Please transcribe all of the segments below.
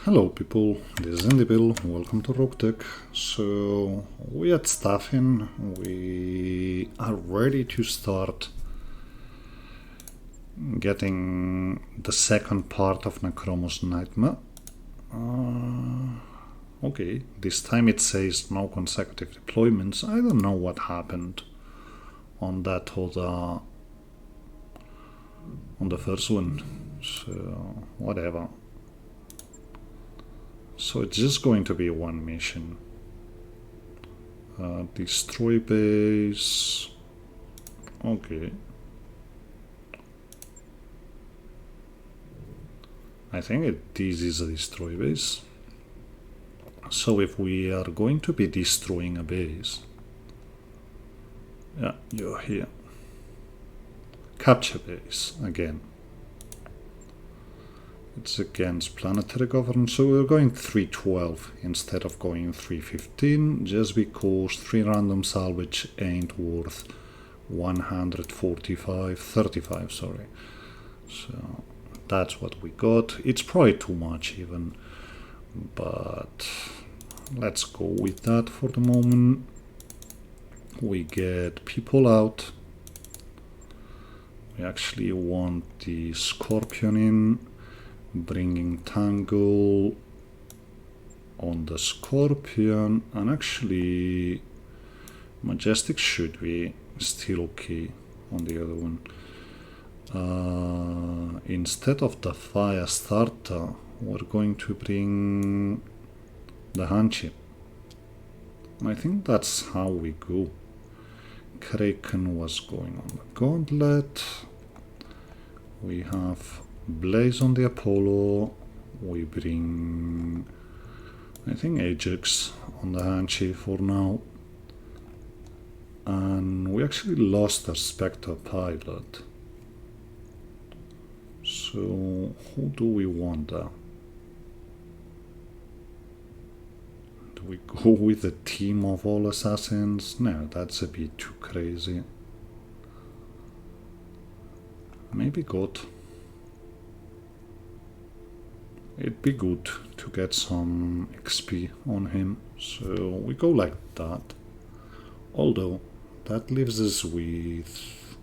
Hello people, this is Bill. Welcome to Roguetech. So we had staffing, we are ready to start getting the second part of Necromus Nightmare. Okay, this time it says no consecutive deployments. I don't know what happened on that other, on the first one, so whatever. So it's just going to be one mission. Destroy base. Okay. I think this is a destroy base. So if we are going to be destroying a base... Yeah, you're here. Capture base, again. It's against planetary governance, so we're going 312 instead of going 315, just because 3 random salvage ain't worth 135, sorry. So that's what we got. It's probably too much even, but let's go with that for the moment. We get people out. We actually want the Scorpion in. Bringing Tangle on the Scorpion, and actually Majestic should be still okay on the other one. Instead of the Fire Starter, we're going to bring the Hanchi. I think that's how we go. Kraken was going on the Gauntlet. We have Blaze on the Apollo, we bring, I think, Ajax on the Hanchi for now, and we actually lost our Spectre pilot, so who do we want there? Do we go with a team of all assassins? No, that's a bit too crazy. Maybe God. It'd be good to get some XP on him, so we go like that. Although, that leaves us with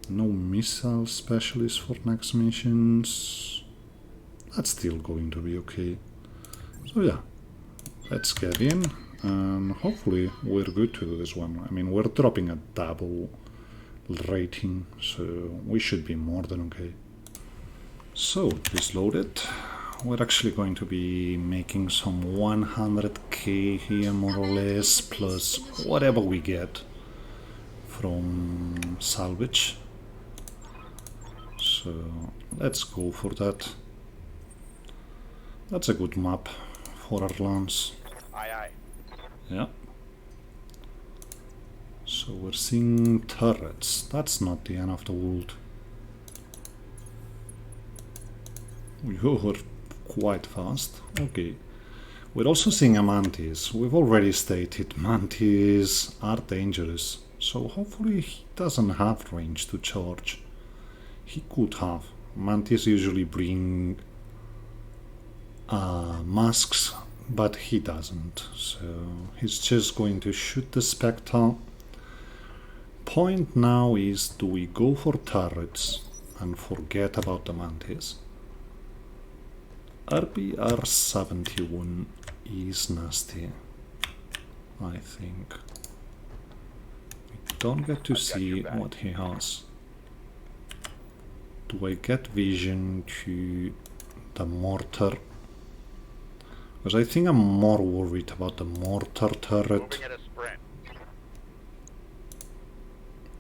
no missile specialist for next missions. That's still going to be okay. So yeah, let's get in, and hopefully we're good to do this one. I mean, we're dropping a double rating, so we should be more than okay. So, this loaded. We're actually going to be making some 100k here, more or less, plus whatever we get from salvage. So, let's go for that. That's a good map for our lands. Aye, aye. Yeah. So, we're seeing turrets. That's not the end of the world. You're quite fast. Okay. We're also seeing a Mantis. We've already stated Mantis are dangerous, so hopefully he doesn't have range to charge. He could have. Mantis usually bring masks, but he doesn't, so he's just going to shoot the Spectre. Point now is, do we go for turrets and forget about the Mantis? RBR-71 is nasty, I think. We don't get to see what he has. Do I get vision to the mortar? Because I think I'm more worried about the mortar turret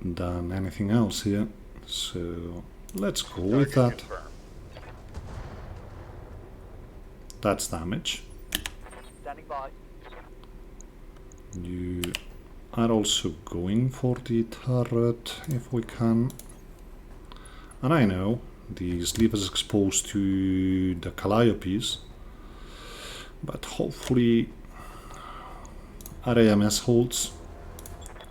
than anything else here. So let's go with that. That's damage. Standing by. You are also going for the turret if we can. And I know these leave us exposed to the Calliopes, but hopefully our AMS holds.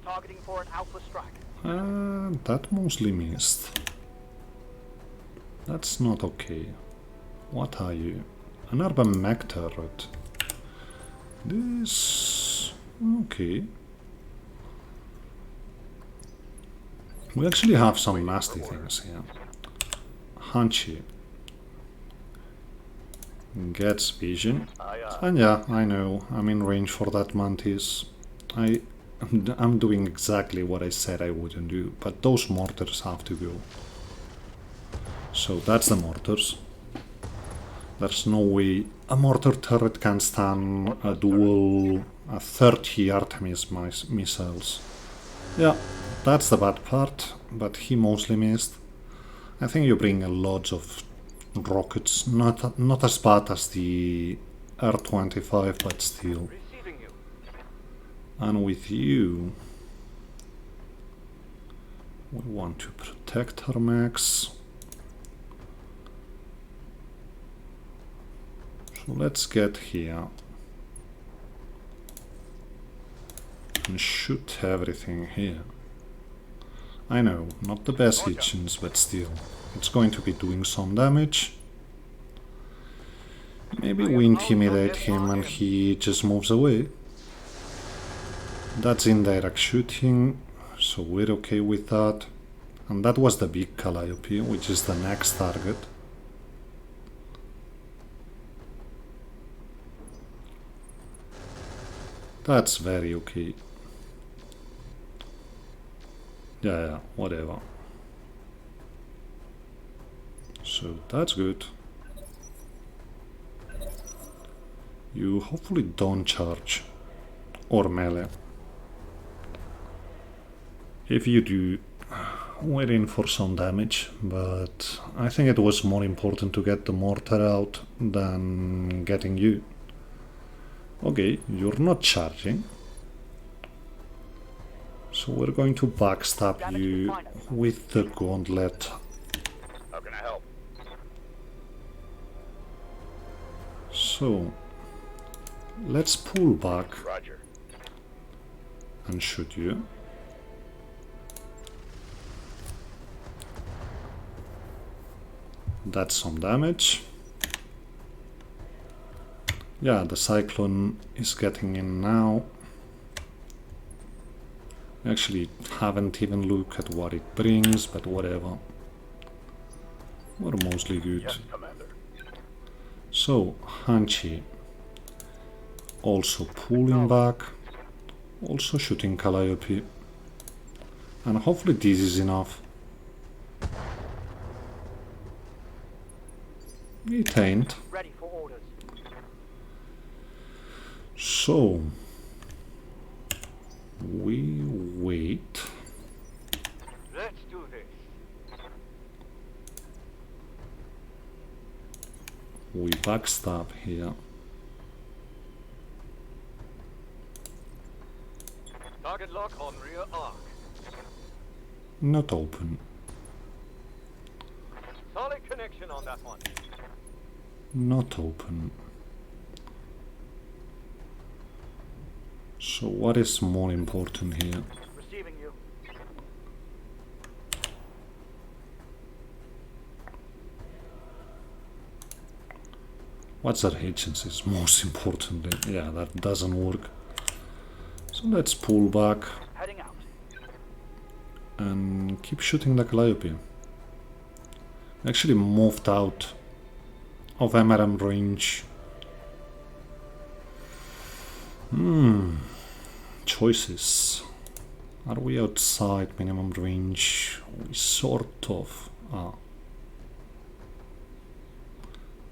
Targeting for an alpha strike. That mostly missed. That's not okay. What are you? An urban mech turret. This... okay. We actually have some nasty things here. Hunchy. Gets vision. And yeah, I know, I'm in range for that mantis. I'm doing exactly what I said I wouldn't do, but those mortars have to go. So that's the mortars. There's no way a mortar turret can stand a dual 30 Artemis missiles. Yeah, that's the bad part, but he mostly missed. I think you bring a lot of rockets, not as bad as the R25, but still. And with you, we want to protect our mechs. So let's get here and shoot everything here. I know, not the best hitchings, but still, it's going to be doing some damage. Maybe we intimidate him and he just moves away. That's indirect shooting, so we're okay with that. And that was the big Calliope, which is the next target. That's very okay. Yeah, whatever. So that's good. You hopefully don't charge or melee. If you do, we're in for some damage, but I think it was more important to get the mortar out than getting you. Okay, you're not charging. So we're going to backstab you with the gauntlet. How can I help? So, let's pull back Roger. and shoot you. That's some damage. Yeah, the Cyclone is getting in now. Actually, haven't even looked at what it brings, but whatever. We're mostly good. Yes, Commander. So, Hanchi. Also pulling back. Also shooting Calliope. And hopefully this is enough. It ain't. Ready for orders. So, we wait. Let's do this. We backstab here. Target lock on rear arc. Not open. Solid connection on that one. Not open. So what is more important here? Receiving you. What's our agencies most importantly? Yeah, that doesn't work. So let's pull back Heading out. and keep shooting the Calliope. Actually moved out of MRM range. Choices. Are we outside minimum range? We sort of are.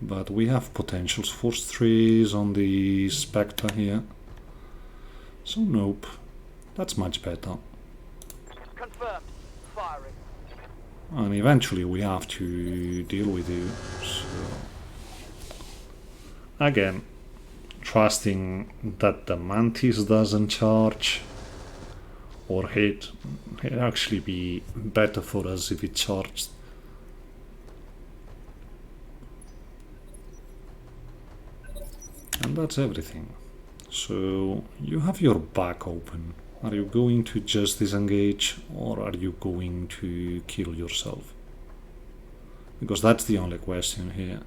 But we have potentials for strays on the Spectre here. So nope. That's much better. Confirmed. Firing. And eventually we have to deal with you. So again, trusting that the Mantis doesn't charge or hit. It'd actually be better for us if it charged. And that's everything. So you have your back open. Are you going to just disengage or are you going to kill yourself? Because that's the only question here.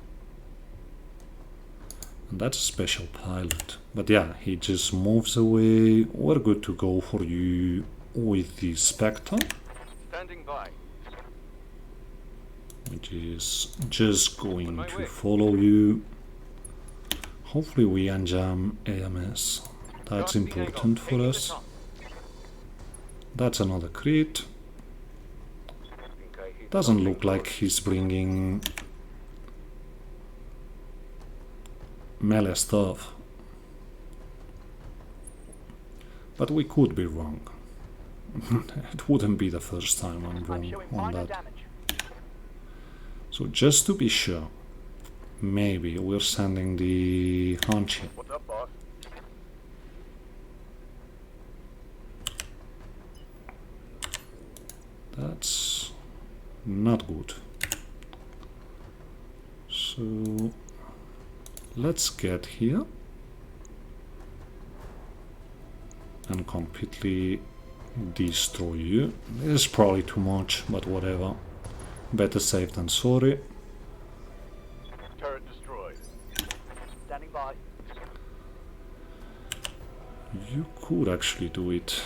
And that's a special pilot. But yeah, he just moves away. We're good to go for you with the Spectre, Standing by. which is just going to follow you. Hopefully we unjam AMS. That's important for us. That's another crit. Doesn't look like he's bringing melee stuff. But we could be wrong. It wouldn't be the first time I'm wrong on that. So just to be sure, maybe we're sending the Haunchie. What's up, boss? That's not good. So let's get here and completely destroy you. This is probably too much, but whatever. Better safe than sorry. Turret destroyed. Standing by. You could actually do it,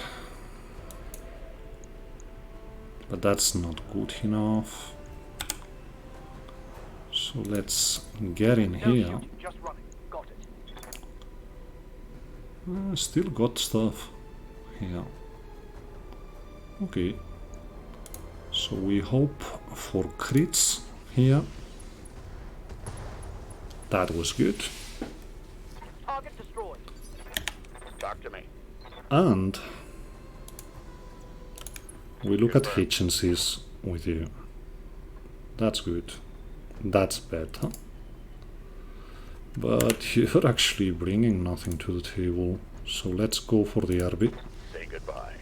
but that's not good enough. So let's get in here. Just running. Got it. Still got stuff here. Okay. So we hope for crits here. That was good. Target destroyed. Talk to me. And we look at efficiencies with you. That's good. That's better. But you're actually bringing nothing to the table. So let's go for the RB. Say goodbye.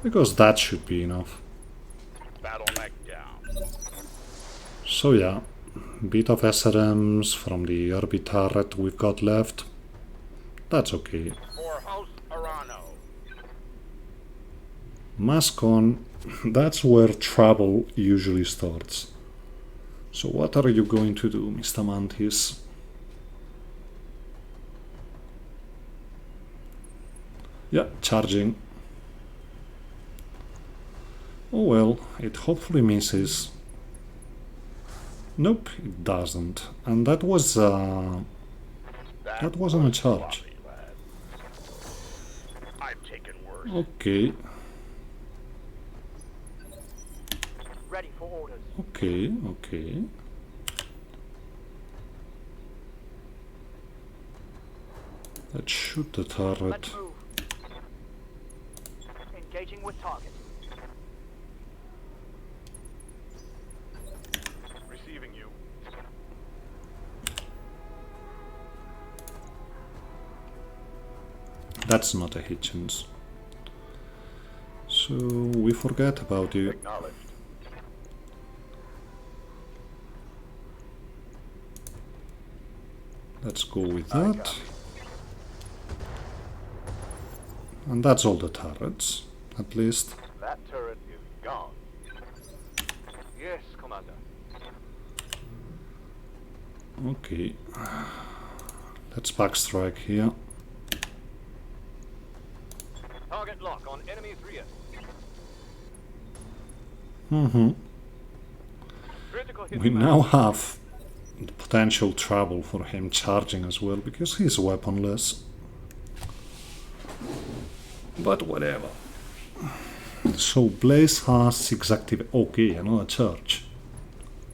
Because that should be enough. Battletech down. So yeah, bit of SRMs from the RB turret we've got left. That's okay. For House Arano. Mask on, that's where trouble usually starts. So what are you going to do, Mr. Mantis? Yeah, charging. Oh well, it hopefully misses. Nope, it doesn't. And that was that wasn't a charge. I've taken worse. Okay, Ready for orders. okay, okay. Let's shoot the turret. Let's move. Engaging with target. Receiving you. That's not a Hitchens. So we forget about you. Acknowledged. Let's go with that. And that's all the turrets, at least. That turret is gone. Yes, Commander. Okay. Let's backstrike here. Target lock on enemy's rear. Critical hit We command. now have potential trouble for him charging as well, because he's weaponless. But whatever. So Blaze has 6 active. Okay, another charge.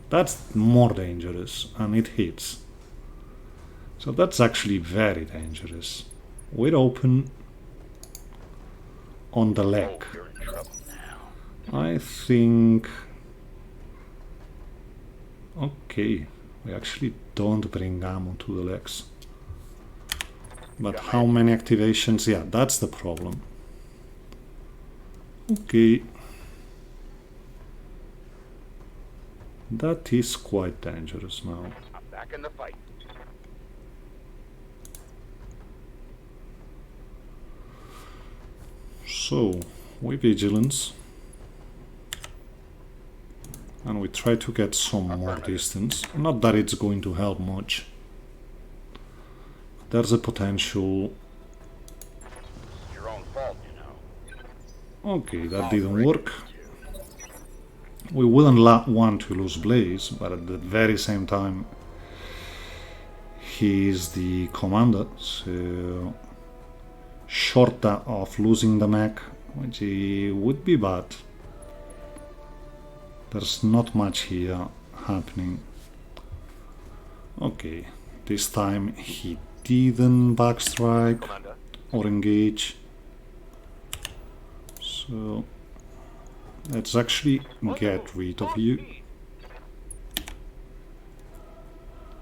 That's more dangerous, and it hits. So that's actually very dangerous. We're open on the leg. Oh, you're in trouble now. I think... Okay, we actually don't bring ammo to the legs. But how many activations? Yeah, that's the problem. Okay. That is quite dangerous now. I'm back in the fight. So, we vigilance. And we try to get some more distance. Not that it's going to help much. There's a potential. Your own fault, you know. Okay, that didn't work. We wouldn't want to lose Blaze, but at the very same time, he is the commander, so short of losing the mech, which would be bad. There's not much here happening. Okay, this time he didn't backstrike Commander. or engage. So let's actually get rid of you.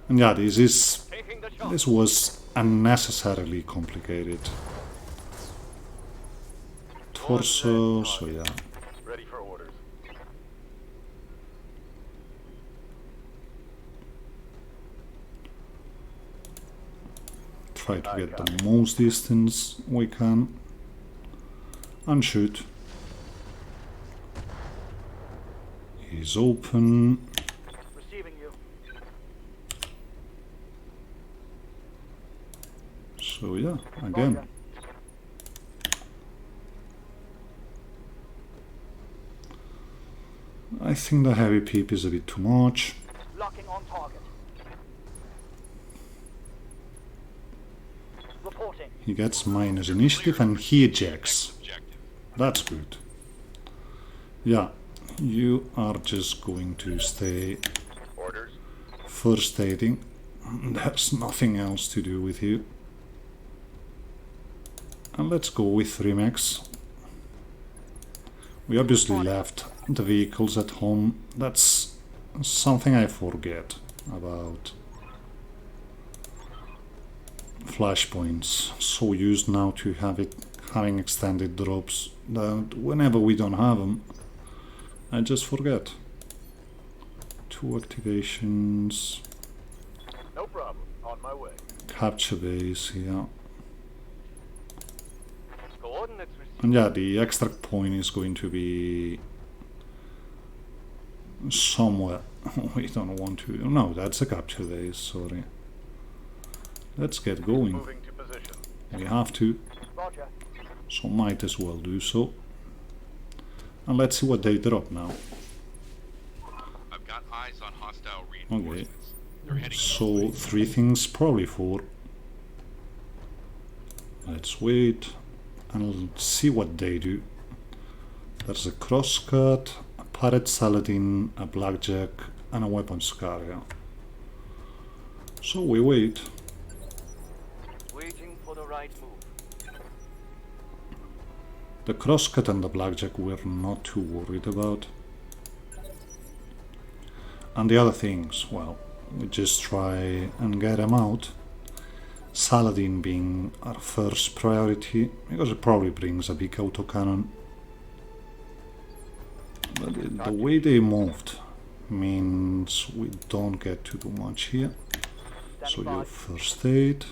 And yeah, this was unnecessarily complicated. Torso, so yeah. Ready for orders. Try to get the most distance we can and shoot. He's open. Receiving you. So yeah, again. I think the heavy peep is a bit too much. Locking on target. Reporting. He gets minus initiative and he ejects. That's good. Yeah, you are just going to stay Orders. first aiding. There's nothing else to do with you. And let's go with 3 mechs. We obviously left the vehicles at home. That's something I forget about. Flashpoints, so used now to having extended drops that whenever we don't have them, I just forget. 2 activations. No problem. On my way. Capture base, yeah. Coordinates received. And yeah, the extract point is going to be somewhere. We don't want to. No, that's a capture base, sorry. Let's get going. Moving to position. We have to, Roger. so might as well do so. And let's see what they drop now. I've got eyes on hostile Okay, reinforcements. They're heading so 3 things, probably 4. Let's wait and see what they do. There's a crosscut, a parrot saladin, a blackjack, and a weapons carrier. So we wait. Waiting for the right move. The crosscut and the blackjack we're not too worried about. And the other things, well, we just try and get them out. Saladin being our first priority, because it probably brings a big autocannon. But the way they moved means we don't get to do much here. So your first aid.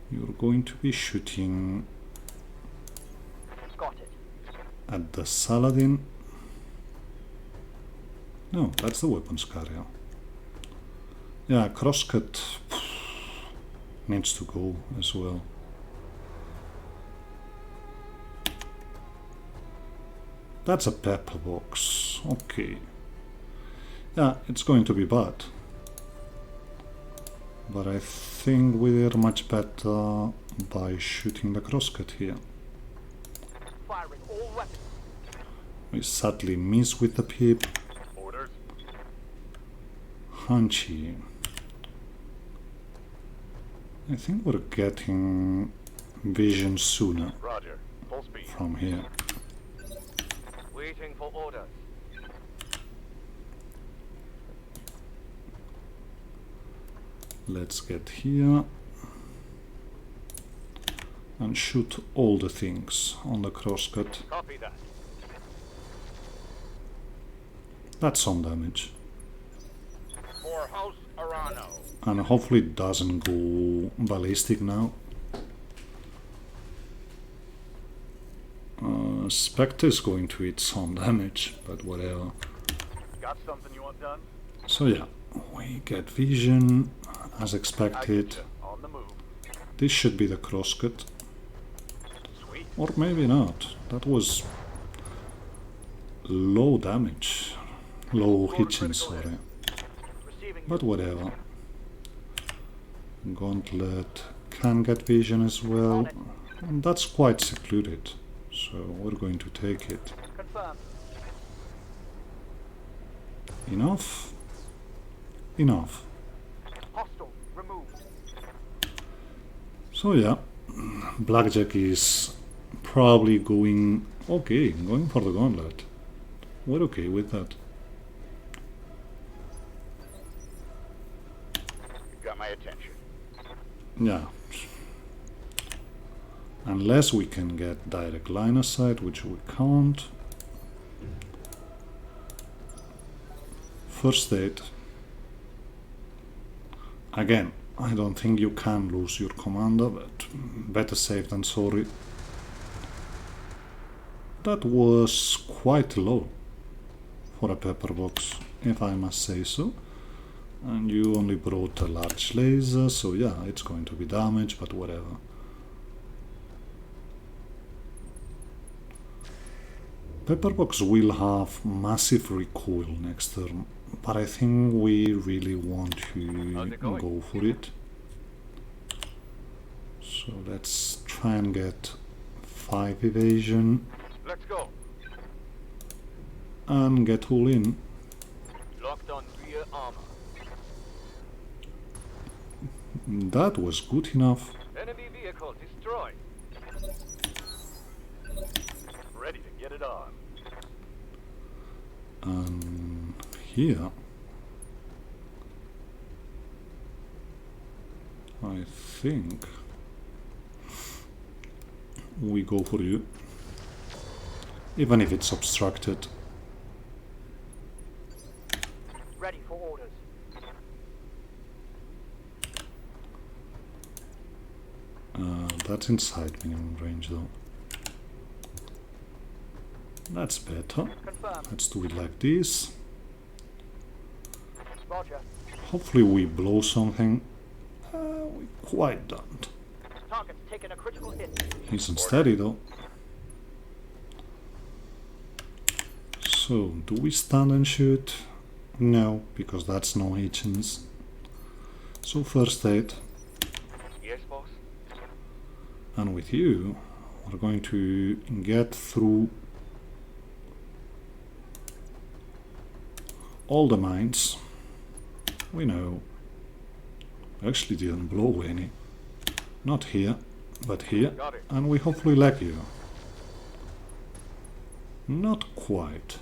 You're going to be shooting Got it. at the Saladin. No, that's the weapons carrier. Yeah, crosscut needs to go as well. That's a pepper box. Okay. Yeah, it's going to be bad. But I think we're much better by shooting the crosscut here. Firing all weapons. We sadly miss with the peep. Orders. Hunchy. I think we're getting vision sooner Roger. Full speed. from here. Waiting for orders. Let's get here and shoot all the things on the crosscut. Copy that. That's some damage. For House Arano. And hopefully it doesn't go ballistic now. Spectre is going to eat some damage, but whatever. Got something you want done? So yeah, we get vision, as expected. On the move. This should be the crosscut. Sweet. Or maybe not. That was low damage. Low hitching, sorry. Receiving But whatever. Gauntlet can get vision as well. And that's quite secluded. So we're going to take it. confirmed. Enough? Enough. Hostile removed. So yeah, Blackjack is probably going for the gauntlet. We're okay with that. You've got my attention. Yeah. Unless we can get direct line of sight, which we can't. First aid. Again, I don't think you can lose your commander, but better safe than sorry. That was quite low for a pepper box, if I must say so. And you only brought a large laser, so yeah, it's going to be damage, but whatever. Pepperbox will have massive recoil next turn, but I think we really want to go for it. So let's try and get 5 evasion Let's go. and get all in. Locked on rear armor. That was good enough. Enemy vehicle destroyed. Ready to get it on. And here I think we go for you, even if it's obstructed. Ready for orders. That's inside minimum range though. That's better. Confirmed. Let's do it like this. Roger. Hopefully we blow something. We quite don't. Target's taking a critical hit. He's unsteady though. So, do we stand and shoot? No, because that's no hitchings. So first aid. Yes, boss. And with you, we're going to get through all the mines. We know. Actually didn't blow any. Not here, but here. Got it. And we hopefully like you. Not quite.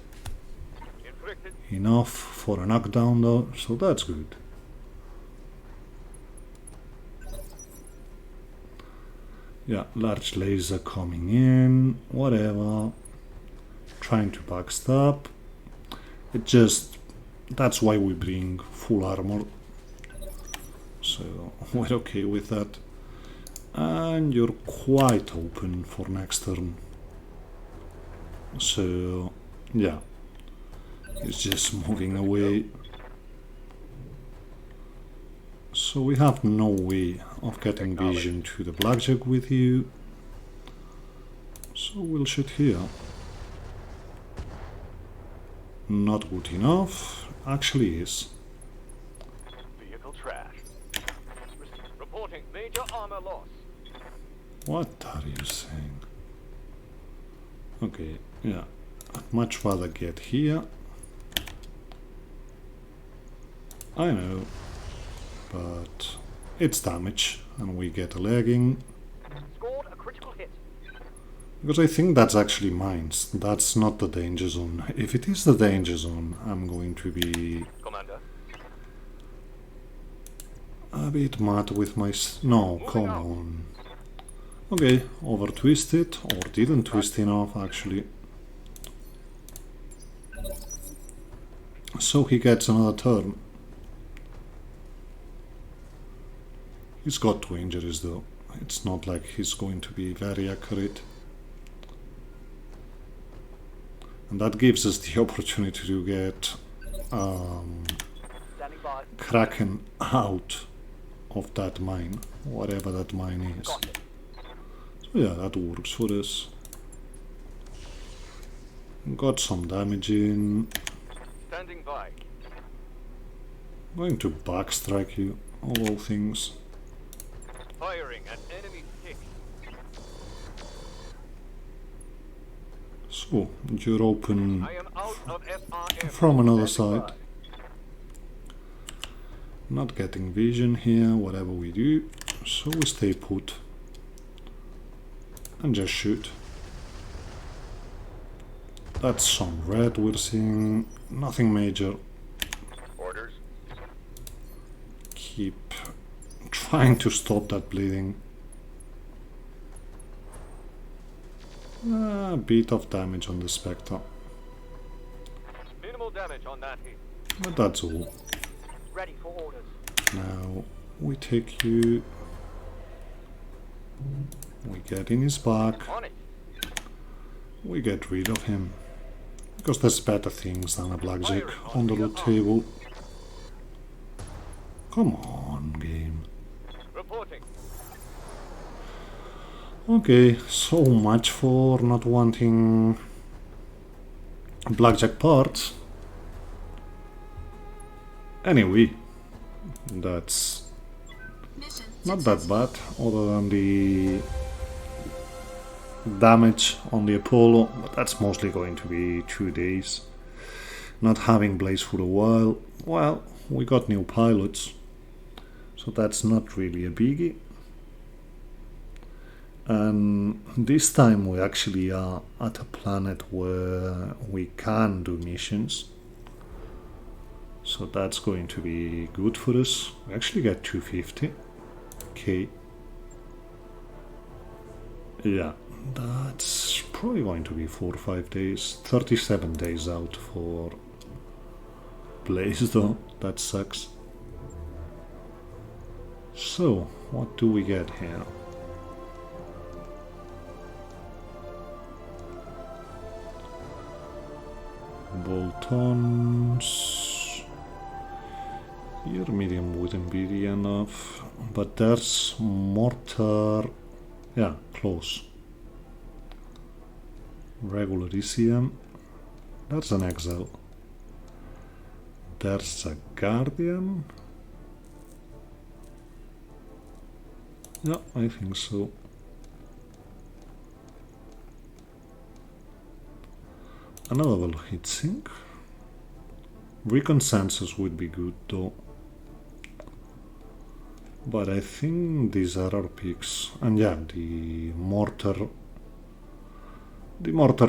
Inflicted. Enough for a knockdown though, so that's good. Yeah, large laser coming in, whatever. Trying to backstab. It just... that's why we bring full armor. So we're okay with that. And you're quite open for next turn. So yeah, it's just moving away. So we have no way of getting vision to the blackjack with you. So we'll shoot here. Not good enough. Actually is. Vehicle trash. Reporting major armor loss. What are you saying? Okay, yeah. I'd much rather get here. I know. But it's damage and we get a lagging. Scored a critical hit. Because I think that's actually mines. That's not the danger zone. If it is the danger zone, I'm going to be Commander. a bit mad with my... no, come on. Okay, over twisted, or didn't twist enough actually. So he gets another turn. He's got 2 injuries though. It's not like he's going to be very accurate. And that gives us the opportunity to get Standing by. Kraken out of that mine, whatever that mine is. Got it. So yeah, that works for us. Got some damage in. Standing by. Going to backstrike you, of all things. Firing at enemy pick. So, you're open I am out of FRM. from another Standing side. Not getting vision here, whatever we do. So we stay put. And just shoot. That's some red we're seeing. Nothing major. Orders. Keep trying to stop that bleeding. A bit of damage on the Spectre. Minimal damage on that hit. But that's all. Ready for orders. Now we take you. We get in his back. On it. We get rid of him. Because there's better things than a blackjack on the loot table. Come on, game. Reporting. Okay, so much for not wanting blackjack parts. Anyway, that's not that bad, other than the damage on the Apollo, but that's mostly going to be 2 days. Not having Blaze for a while. Well, we got new pilots, so that's not really a biggie. And this time we actually are at a planet where we can do missions. So that's going to be good for us. We actually get 250. Okay. Yeah, that's probably going to be 4 or 5 days. 37 days out for Blaze though. That sucks. So, what do we get here? Bolt-ons. Here medium wouldn't be enough, but there's mortar. Yeah, close. Regular ECM. There's an exile. There's a guardian. Yeah, I think so. Another level heatsink. Reconsensus would be good though. But I think these are our picks. And yeah, the mortar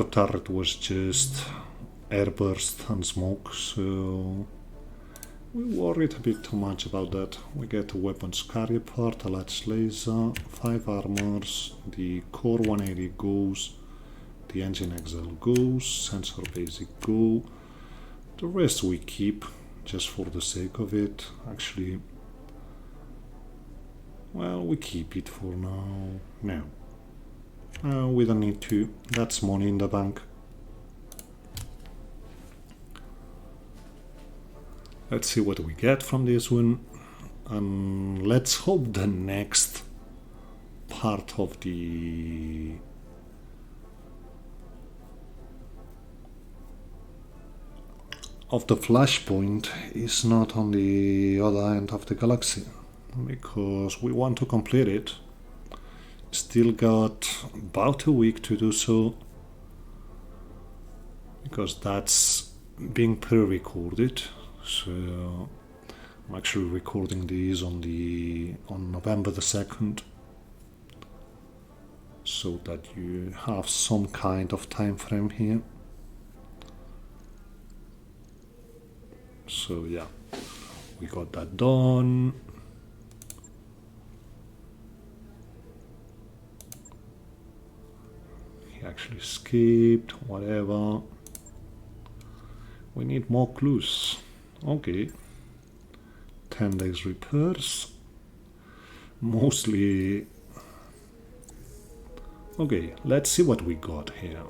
turret was just airburst and smoke, so we worried a bit too much about that. We get a weapons carrier part, a latch laser, 5 armors, the core 180 goes, the engine exile goes, sensor basic go. The rest we keep just for the sake of it. Actually, well, we keep it for now. No. We don't need to. That's money in the bank. Let's see what we get from this one. And let's hope the next part of the flashpoint is not on the other end of the galaxy, because we want to complete it. Still got about a week to do so, because that's being pre-recorded. So I'm actually recording these on November the 2nd, so that you have some kind of time frame here. So yeah, we got that done. He actually escaped, whatever. We need more clues. Okay. 10 days repairs. Mostly. Okay, let's see what we got here.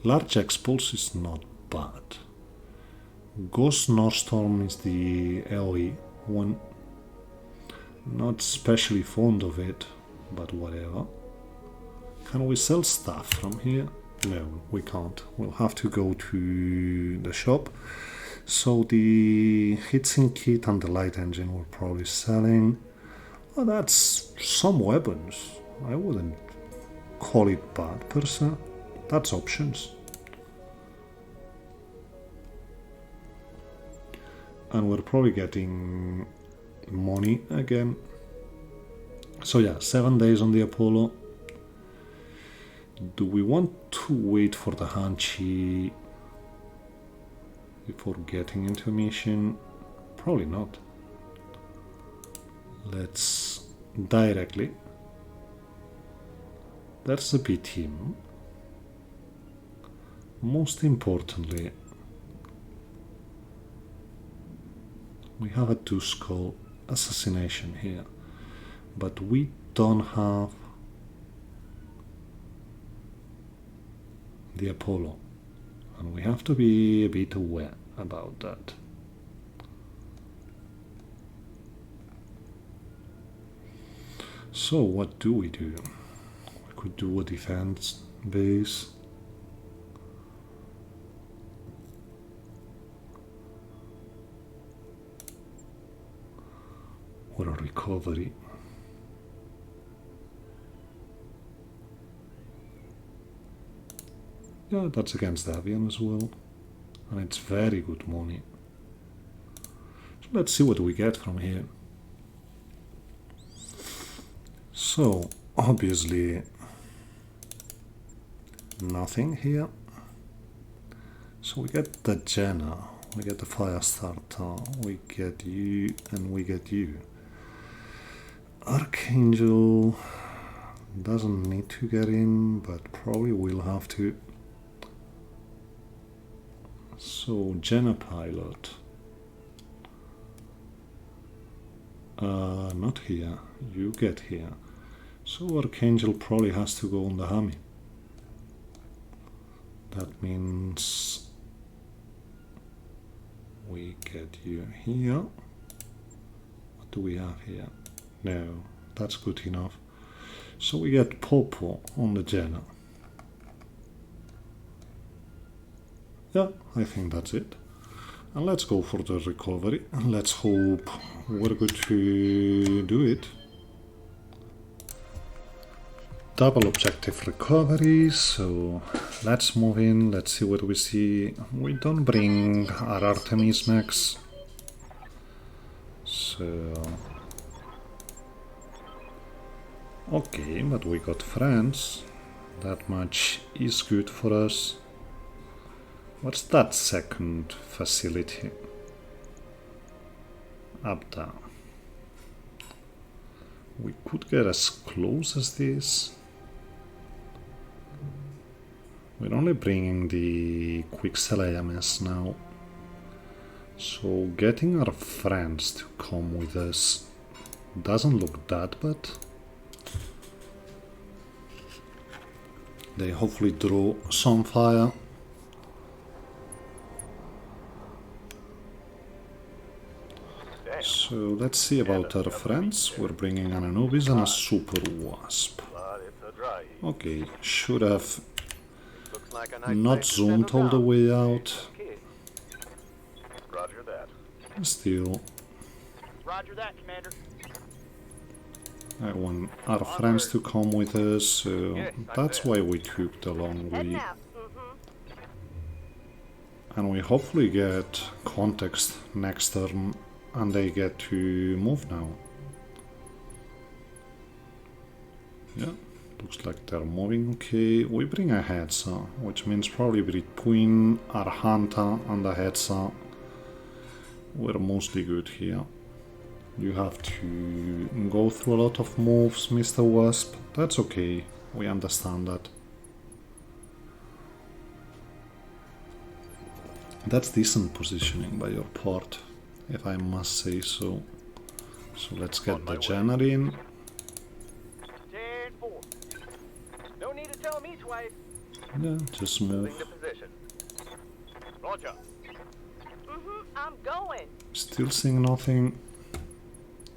Large Expulse is not bad. Ghost Northstorm is the LE one. Not especially fond of it, but whatever. Can we sell stuff from here? No, we can't. We'll have to go to the shop. So the heatsink kit and the light engine we're probably selling. Well, that's some weapons. I wouldn't call it bad per se. That's options. And we're probably getting money again. So yeah, 7 days on the Apollo. Do we want to wait for the Hanchi before getting into a mission? Probably not. Let's directly. There's the B team. Most importantly, we have a 2-skull assassination here, but we don't have the Apollo, and we have to be a bit aware about that. So what do? We could do a defense base. Or a recovery. Yeah, that's against the avian as well. And it's very good money. So let's see what we get from here. So, obviously, nothing here. So we get the Jenna, we get the fire starter, we get you, and we get you. Archangel doesn't need to get in, but probably will have to. So, Jenna pilot. Not here. You get here. So Archangel probably has to go on the Hami. That means we get you here. What do we have here? No, that's good enough. So we get Popo on the Jenna. Yeah, I think that's it. And let's go for the recovery. And let's hope we're good to do it. Double objective recovery, so let's move in, let's see what we see. We don't bring our Artemis mechs. So... okay, but we got friends. That much is good for us. What's that second facility? Up there. We could get as close as this. We're only bringing the Quicksell AMS now. So getting our friends to come with us doesn't look that bad. They hopefully draw some fire. So let's see about our friends. We're bringing an Anubis and a Super Wasp. Okay, should have not zoomed all the way out. Still, I want our friends to come with us, so that's why we took the long way. And we hopefully get context next turn and they get to move now. Yeah, looks like they're moving okay. We bring a Hetza, which means probably between our Hunter and the Hetza we're mostly good here. You have to go through a lot of moves, Mr. Wasp. That's okay, we understand that. That's decent positioning by your part, if I must say so. So let's get the Jenner in. 10-4. No need to tell me twice. Yeah, just move. going? Still seeing nothing.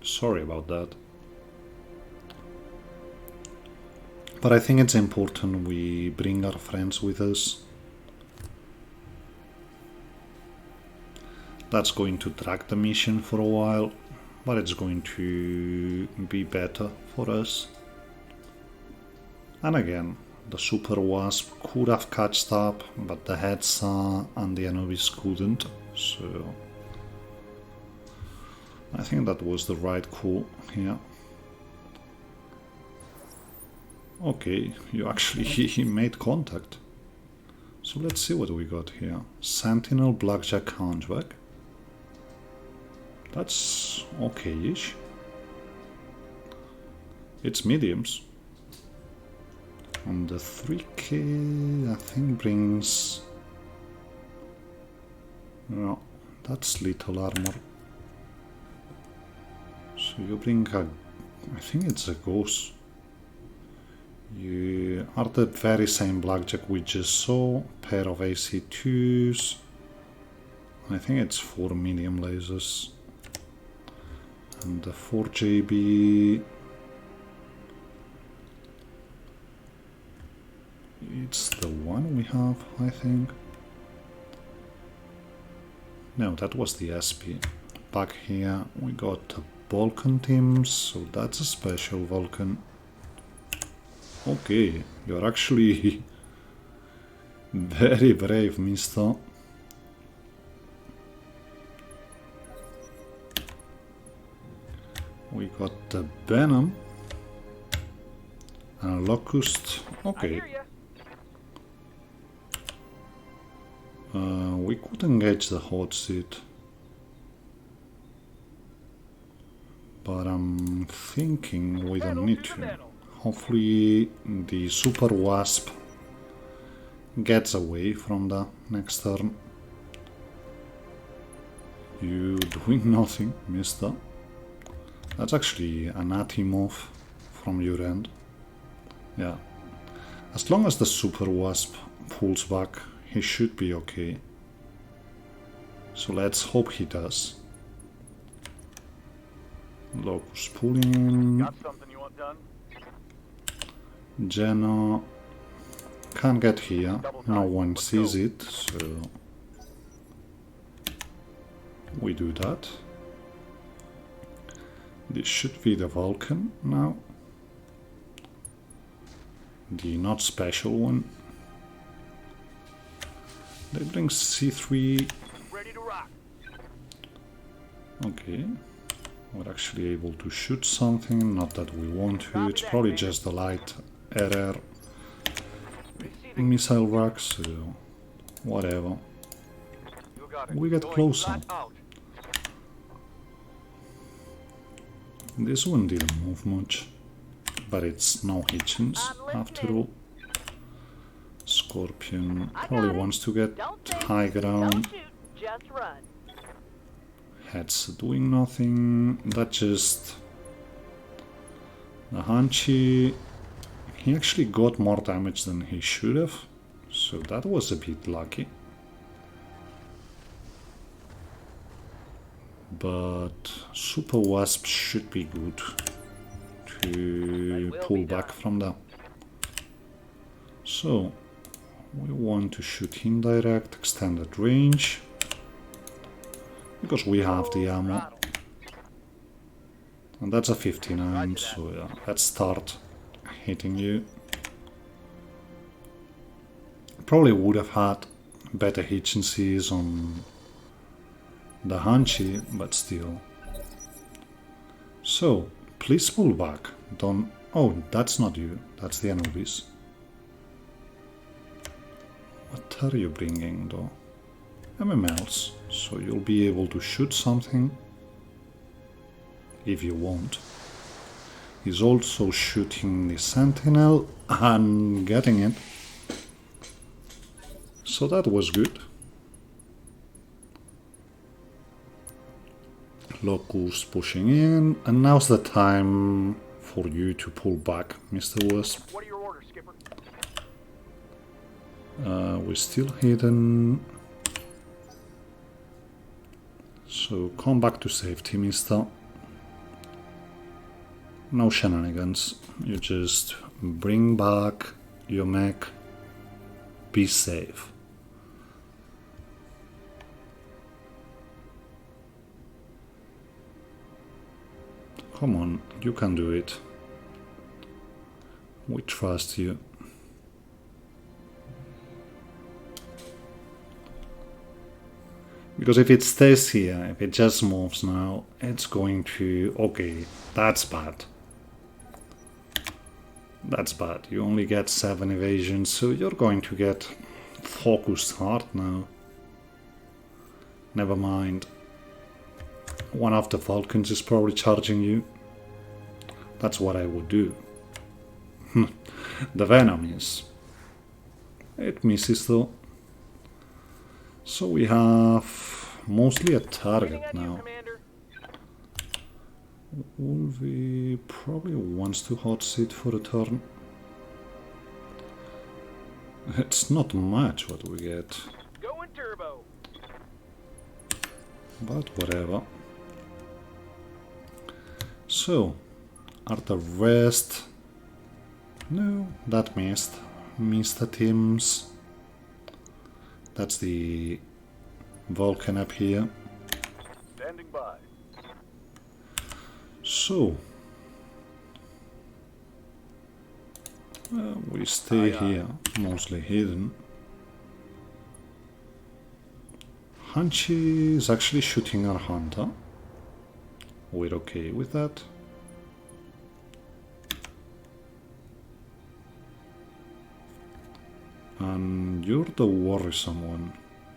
Sorry about that. But I think it's important we bring our friends with us. That's going to drag the mission for a while, but it's going to be better for us. And again, the Super Wasp could have catched up, but the Hetza and the Anubis couldn't, so I think that was the right call here. Okay, you actually made contact. So let's see what we got here. Sentinel, Blackjack, Hunchback. That's okay-ish. It's mediums. And the 3k I think brings... No, that's little armor. So you bring a... I think it's a ghost. You are the very same blackjack we just saw. Pair of AC2s. I think it's 4 medium lasers. And the 4JB... It's the one we have, I think. No, that was the SP. Back here we got the Vulcan teams, so that's a special Vulcan. Okay, you're actually very brave, mister. We got the Venom and Locust. Okay. We could engage the hot seat, but I'm thinking we don't need to. Hopefully the Super Wasp gets away from the next turn. You doing nothing, mister. That's actually a natty move from your end. Yeah. As long as the Super Wasp pulls back, he should be okay. So let's hope he does. Locus pulling. Got something you want done? Jenna can't get here. No one sees it, so we do that. This should be the Vulcan now. The not special one. They bring C3. Ready to rock. Okay. We're actually able to shoot something, not that we want to. It's probably just a light error missile rack, so whatever. You got it. We get Going closer. flat out. This one didn't move much, but it's no Hitchens after all. Scorpion probably wants to get high ground. Don't shoot, just run. Head's doing nothing. That just... The Hanchy... He actually got more damage than he should have, so that was a bit lucky. But Super Wasp should be good to pull back from that. So, we want to shoot him direct, extended range, because we have the ammo. And that's a 59, so yeah, let's start hitting you. Probably would have had better efficiencies on the Hanchy, but still. So, please pull back. Don't... Oh, that's not you. That's the Anubis. What are you bringing, though? MMLs, so you'll be able to shoot something if you want. He's also shooting the Sentinel and getting it. So that was good. Locus pushing in, and now's the time for you to pull back, Mr. Wasp. What are your orders, Skipper? We're still hidden. So come back to safety, mister. No shenanigans. You just bring back your mech. Be safe. Come on, you can do it. We trust you. Because if it stays here, if it just moves now, it's going to... Okay, that's bad. That's bad. You only get 7 evasions, so you're going to get focused hard now. Never mind. One of the Falcons is probably charging you. That's what I would do. The Venom is... It misses though. So we have mostly a target now. Wolvie probably wants to hot seat for a turn. It's not much what we get. Going turbo. But whatever. So, are the rest... No, that missed. Missed the teams. That's the Vulcan up here. Standing by. So, we stay here, mostly hidden. Hunchy is actually shooting our hunter. We're okay with that. And you're the worrisome one.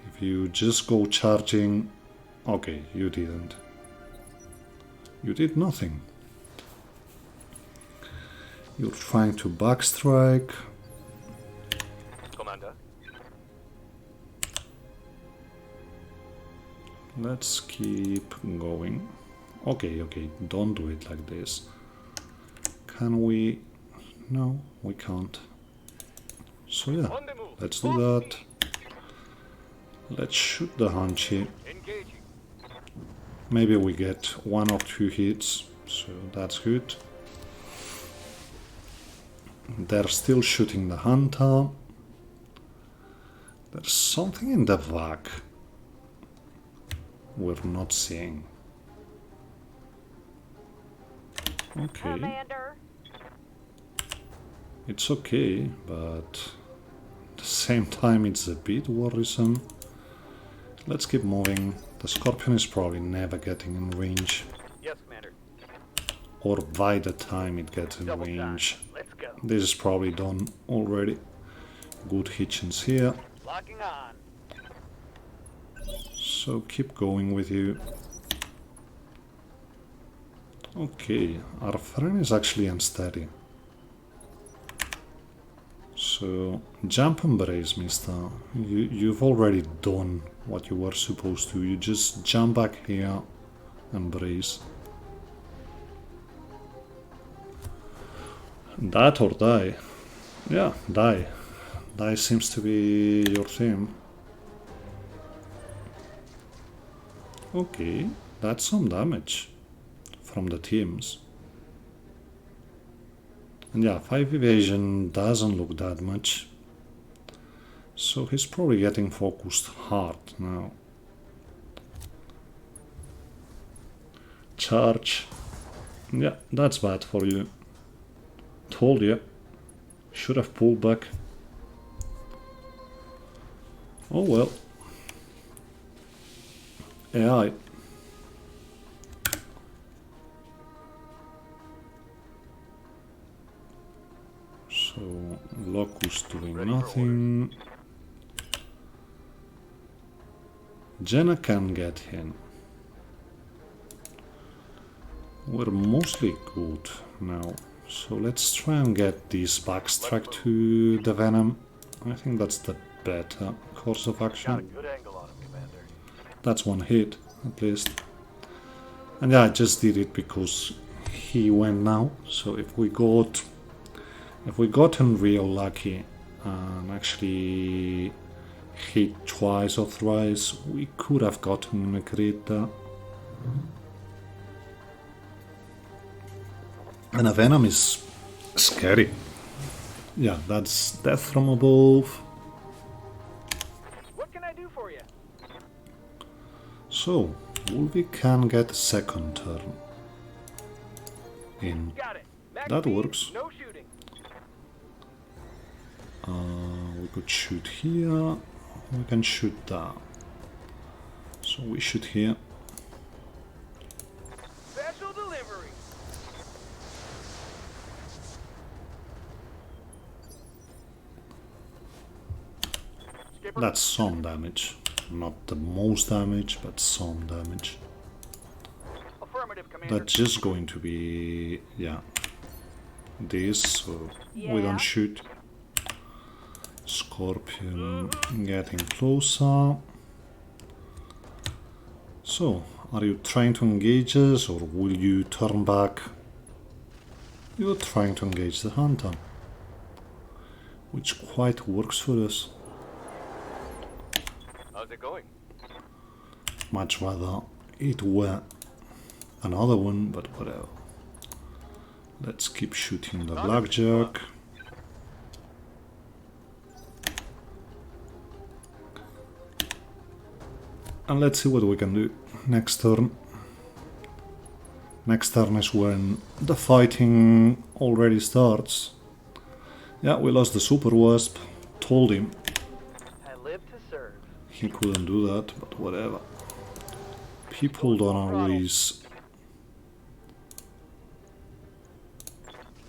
If you just go charging... Okay, you didn't. You did nothing. You're trying to backstrike. Commander. Let's keep going. Okay, okay, don't do it like this. Can we... No, we can't. So yeah, let's do that. Let's shoot the Hunchy. Engaging. Maybe we get 1 or 2 hits, so that's good. They're still shooting the Hunter. There's something in the vac we're not seeing. Okay. Commander. It's okay, but at the same time it's a bit worrisome. Let's keep moving. The Scorpion is probably never getting in range. Yes, Commander. Or by the time it gets in Double range. time. Let's go. This is probably done already. Good Hitchens here. Locking on. So keep going with you. Okay, our friend is actually unsteady. So jump and brace, mister. You've already done what you were supposed to. You just jump back here and brace. That or die. Yeah, die. Die seems to be your theme. Okay, that's some damage from the teams. And yeah, 5 evasion doesn't look that much. So he's probably getting focused hard now. Charge. Yeah, that's bad for you. Told you. Should have pulled back. Oh well. AI. So Locust doing nothing. Jenna can get him. We're mostly good now. So let's try and get this backstrike to the Venom. I think that's the better course of Got a action. good angle on him, Commander. That's 1 hit, at least. And yeah, I just did it because he went now. So if we gotten real lucky and actually hit twice or thrice, we could have gotten a crit there. And a Venom is scary. Yeah, that's death from above. What can I do for you? So, Wolvie can get a second turn in. Got it. Max That speed, works. No shooting. We could shoot here. We can shoot there. So we shoot here. Special delivery. Skipper. That's some damage. Not the most damage, but some damage. Affirmative, Commander. That's just going to be, yeah, this, so we don't shoot. Scorpion getting closer. So, are you trying to engage us, or will you turn back? You're trying to engage the hunter, which quite works for us. How's it going? Much rather it were another one, but whatever. Let's keep shooting the blackjack. And let's see what we can do next turn. Next turn is when the fighting already starts. Yeah, we lost the Super Wasp. Told him I live to serve. he couldn't do that, but whatever. People don't always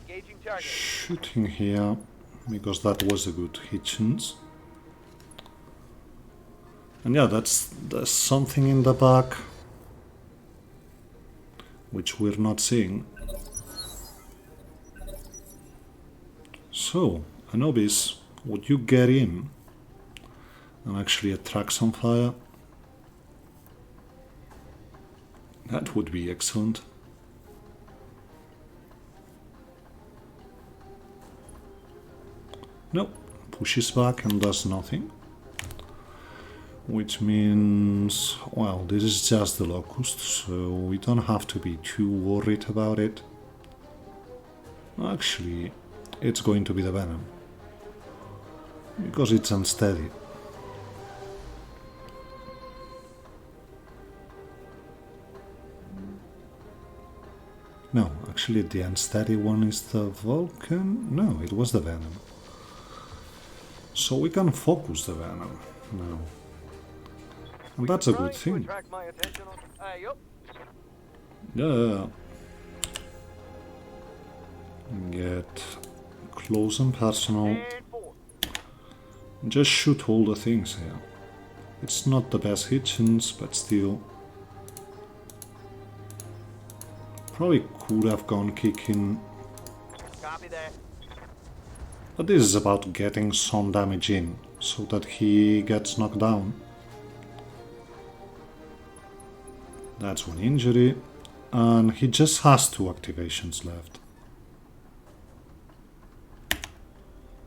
Engaging target. shooting here, because that was a good hit chance. And yeah, there's something in the back which we're not seeing. So, Anubis, would you get in and actually attract some fire? That would be excellent. No, pushes back and does nothing. Which means, well, this is just the Locust, so we don't have to be too worried about it. Actually, it's going to be the Venom, because it's unsteady. No, actually the unsteady one is the Vulcan. No, it was the Venom. So we can focus the Venom now. And that's a good Trying to thing. attract my attention. Yup. Yeah. Get close and personal. And 4. Just shoot all the things here. It's not the best hit chance, but still. Probably could have gone kicking. Copy that. But this is about getting some damage in, so that he gets knocked down. That's one injury, and he just has 2 activations left.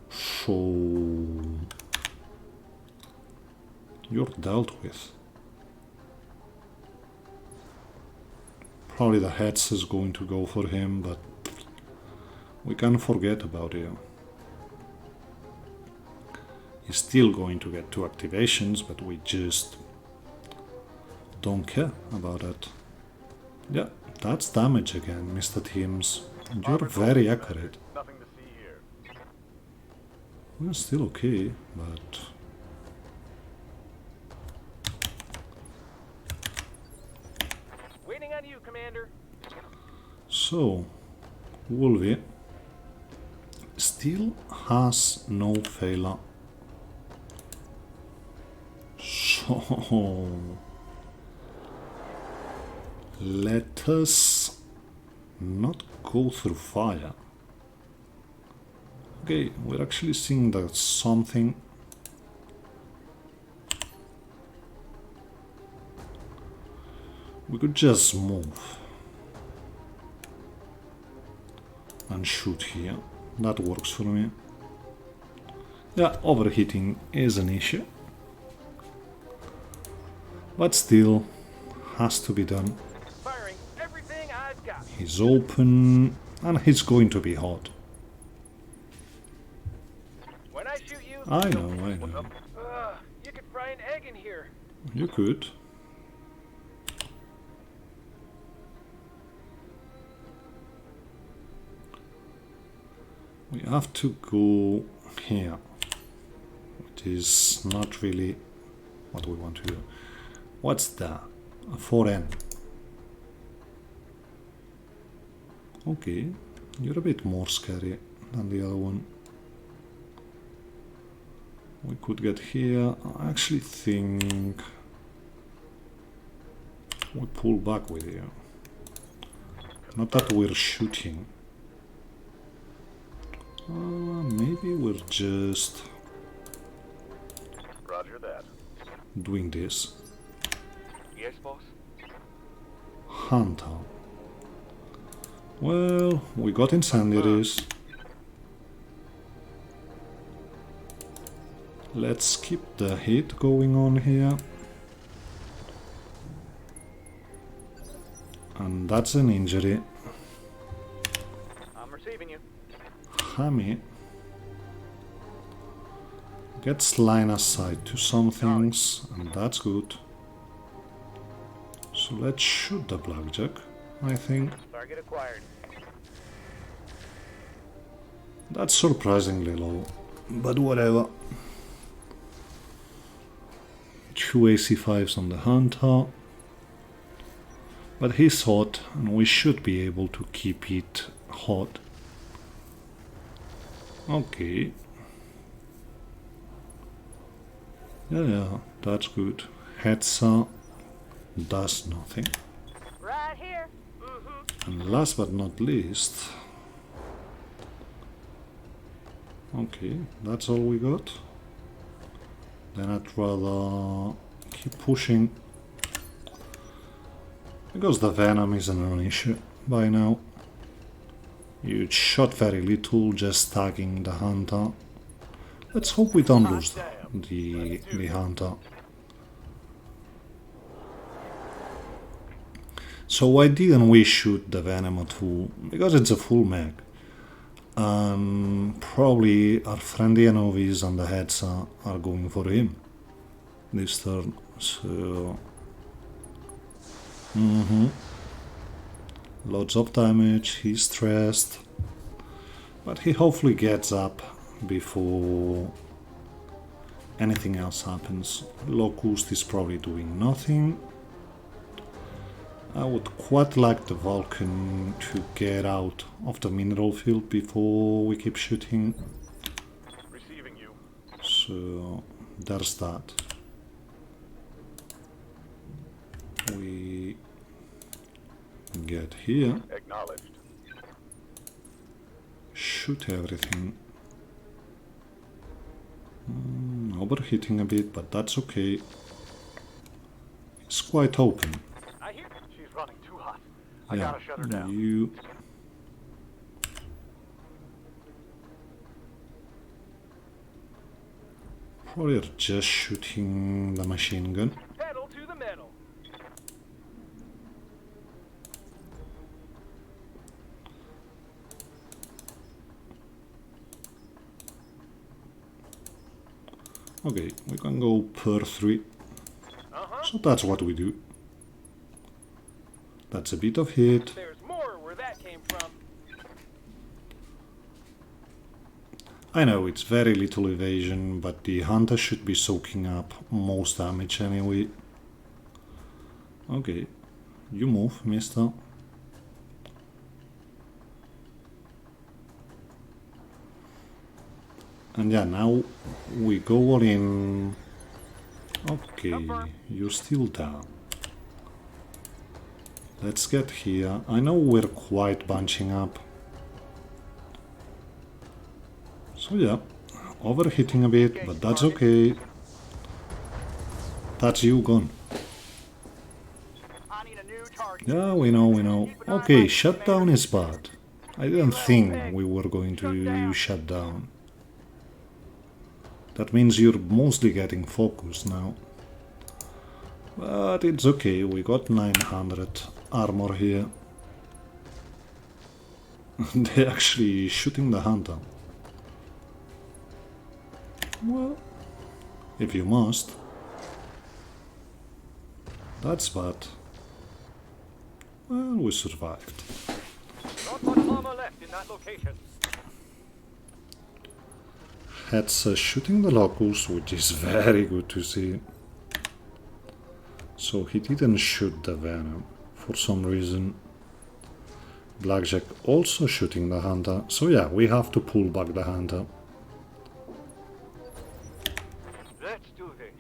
So you're dealt with. Probably the heads is going to go for him, but we can forget about it. He's still going to get 2 activations, but we just don't care about it. Yeah, that's damage again, Mr. Teams. You're very accurate. Nothing to see here. We're still okay, but Waiting on you, Commander. so Wolvie still has no failure. So let us not go through fire. Okay, we're actually seeing that something. We could just move and shoot here. That works for me. Yeah, overheating is an issue, but still has to be done. He's open, and he's going to be hot. When I shoot you, I know. you could fry an egg in here. You could. We have to go here, which is not really what we want to do. What's that? A 4N. Okay, you're a bit more scary than the other one. We could get here. I actually think we pull back with you. Not that we're shooting. Maybe we're just Roger that. doing this. Yes, boss. Hunter. Well, we got incendiaries. Let's keep the hit going on here. And that's an injury. I'm receiving you. Hammy gets line of sight to some things, and that's good. So let's shoot the blackjack, I think. Target acquired. That's surprisingly low, but whatever. 2 AC5s on the hunter. But he's hot, and we should be able to keep it hot. Okay. Yeah, that's good. Hetza does nothing. Right here. And last but not least... Okay, that's all we got. Then I'd rather keep pushing. Because the venom isn't an issue by now. You shot very little, just tagging the hunter. Let's hope we don't lose the hunter. So why didn't we shoot the venom at full? Because it's a full mag. Probably our friend Yanovis and the heads are going for him this turn. So... Loads of damage, he's stressed, but he hopefully gets up before anything else happens. Locust is probably doing nothing. I would quite like the Vulcan to get out of the mineral field before we keep shooting. Receiving you. So there's that. We get here, Acknowledged. shoot everything. Overheating a bit, but that's okay. It's quite open. I hear she's running too hot. I Yeah, gotta shut her down. you... Probably are just shooting the machine gun. Pedal to the metal. Okay, we can go per 3. So that's what we do. That's a bit of hit. There's more where that came from. I know it's very little evasion, but the hunter should be soaking up most damage anyway. Okay, you move, mister. And yeah, now we go all in. Okay, you're still down. Let's get here. I know we're quite bunching up. So yeah, overheating a bit, but that's okay. That's you gone. I need a new target. Yeah, we know. Okay, shutdown is bad. I didn't think we were going to shut down. That means you're mostly getting focused now. But it's okay, we got 900 armor here. They're actually shooting the hunter. Well, if you must. That's bad. Well, we survived. Not much armor left in that location. Heads shooting the locals, which is very good to see. So he didn't shoot the venom for some reason. Blackjack also shooting the hunter. So yeah, we have to pull back the hunter. Let's do this.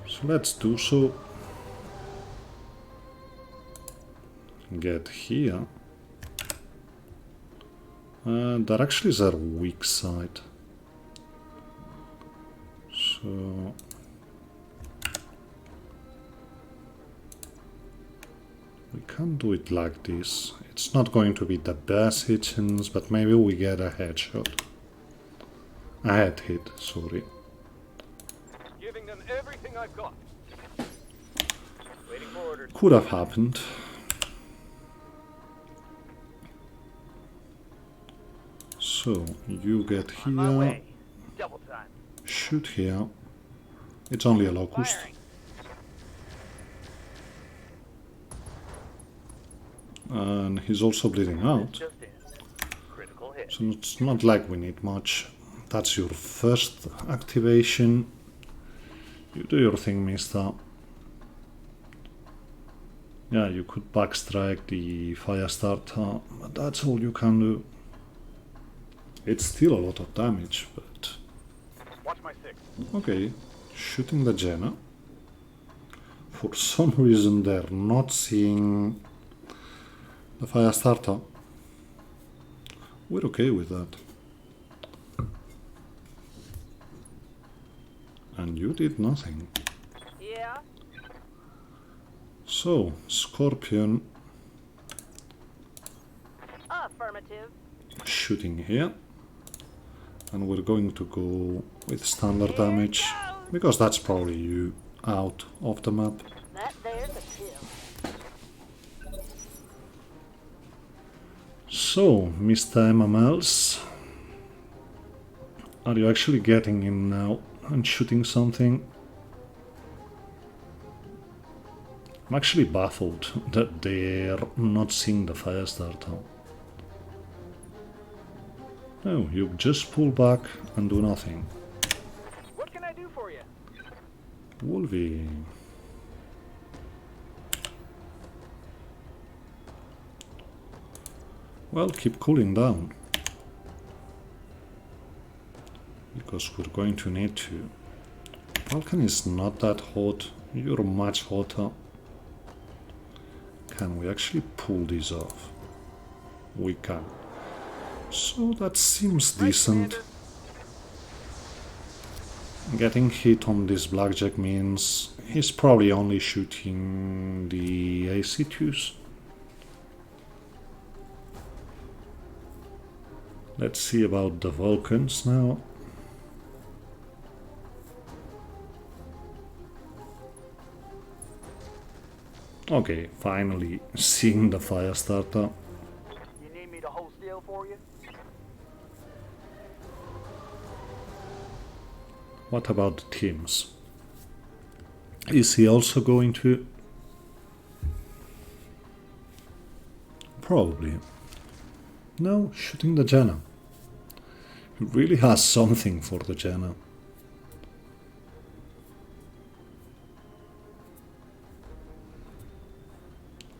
So let's do so. Get here. That actually is our weak side. So we can't do it like this. It's not going to be the best hit chance, but maybe we get a headshot. A head hit, sorry. Giving them everything I've got. Waiting for orders. Could have happened. So you get On my here, way. Double time. shoot here. It's only a locust. Firing. And he's also bleeding out. Just in. Critical hit. So it's not like we need much. That's your first activation. You do your thing, mister. Yeah, you could backstrike the fire starter, but that's all you can do. It's still a lot of damage, but... Watch my six. Okay, shooting the Jenna. For some reason they're not seeing the fire starter. We're okay with that. And you did nothing. Yeah. So, Scorpion Affirmative. shooting here. And we're going to go with standard damage, because that's probably you out of the map. That there's a kill. So, Mr. MMLs, are you actually getting in now and shooting something? I'm actually baffled that they're not seeing the fire starter. No, you just pull back and do nothing. What can I do for you? Wolvie. Well, keep cooling down. Because we're going to need to. Balkan is not that hot. You're much hotter. Can we actually pull this off? We can. So that seems decent. Getting hit on this blackjack means he's probably only shooting the AC2s. Let's see about the Vulcans now. Okay, finally seeing the fire starter. You need me to hold still for you? What about the teams? Is he also going to? Probably. No, shooting the Jenna. He really has something for the Jenna.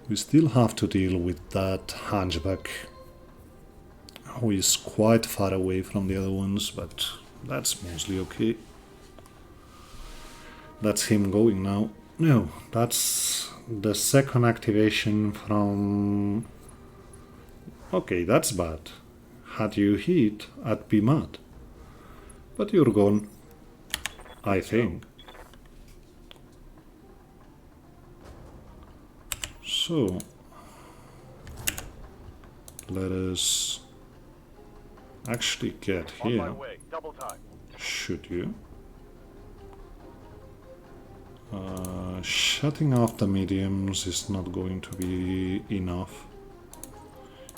We still have to deal with that hunchback, who is quite far away from the other ones, but that's mostly okay. That's him going now. No, that's the second activation from... Okay, that's bad. Had you hit, I'd be mad. But you're gone, I think. So, let us actually get On my here. way. Double time. Should you? Shutting off the mediums is not going to be enough.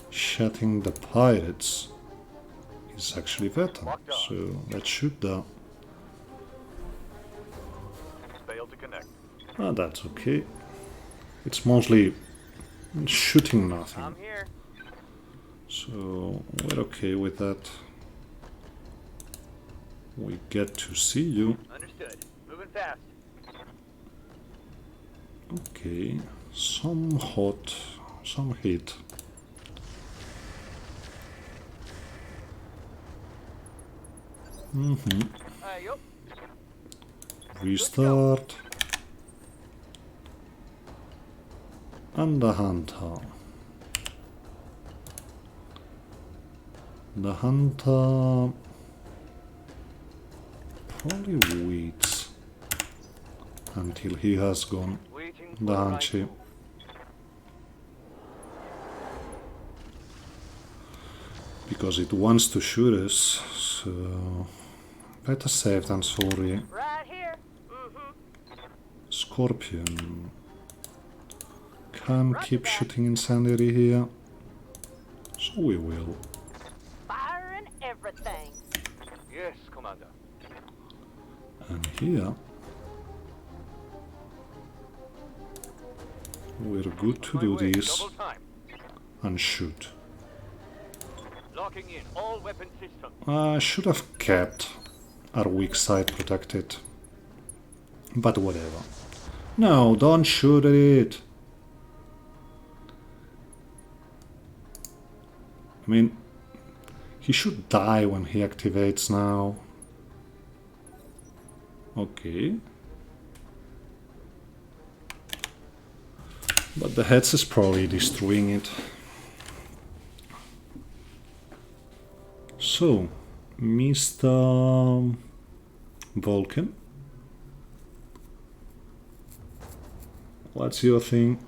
shutting the pirates is actually better. Locked on. So let's shoot that. Failed to connect. Ah, that's okay. It's mostly shooting nothing. I'm here. So we're okay with that. We get to see you. Understood. Moving fast. Okay, some hot, some heat. Yup. Restart. And the hunter. The hunter probably waits until he has gone. Waiting The for right Hanshi. move. Because it wants to shoot us, so better safe than sorry. Right here. Scorpion can keep shooting incendiary here, so we will. Fire and everything. Yes, Commander. And here we're good to My do way. this Double time. and shoot. Locking in all weapon systems. I should have kept our weak side protected, but whatever. No, don't shoot at it. I mean, he should die when he activates now. Okay. But the heads is probably destroying it. So, Mr. Vulcan, what's your thing?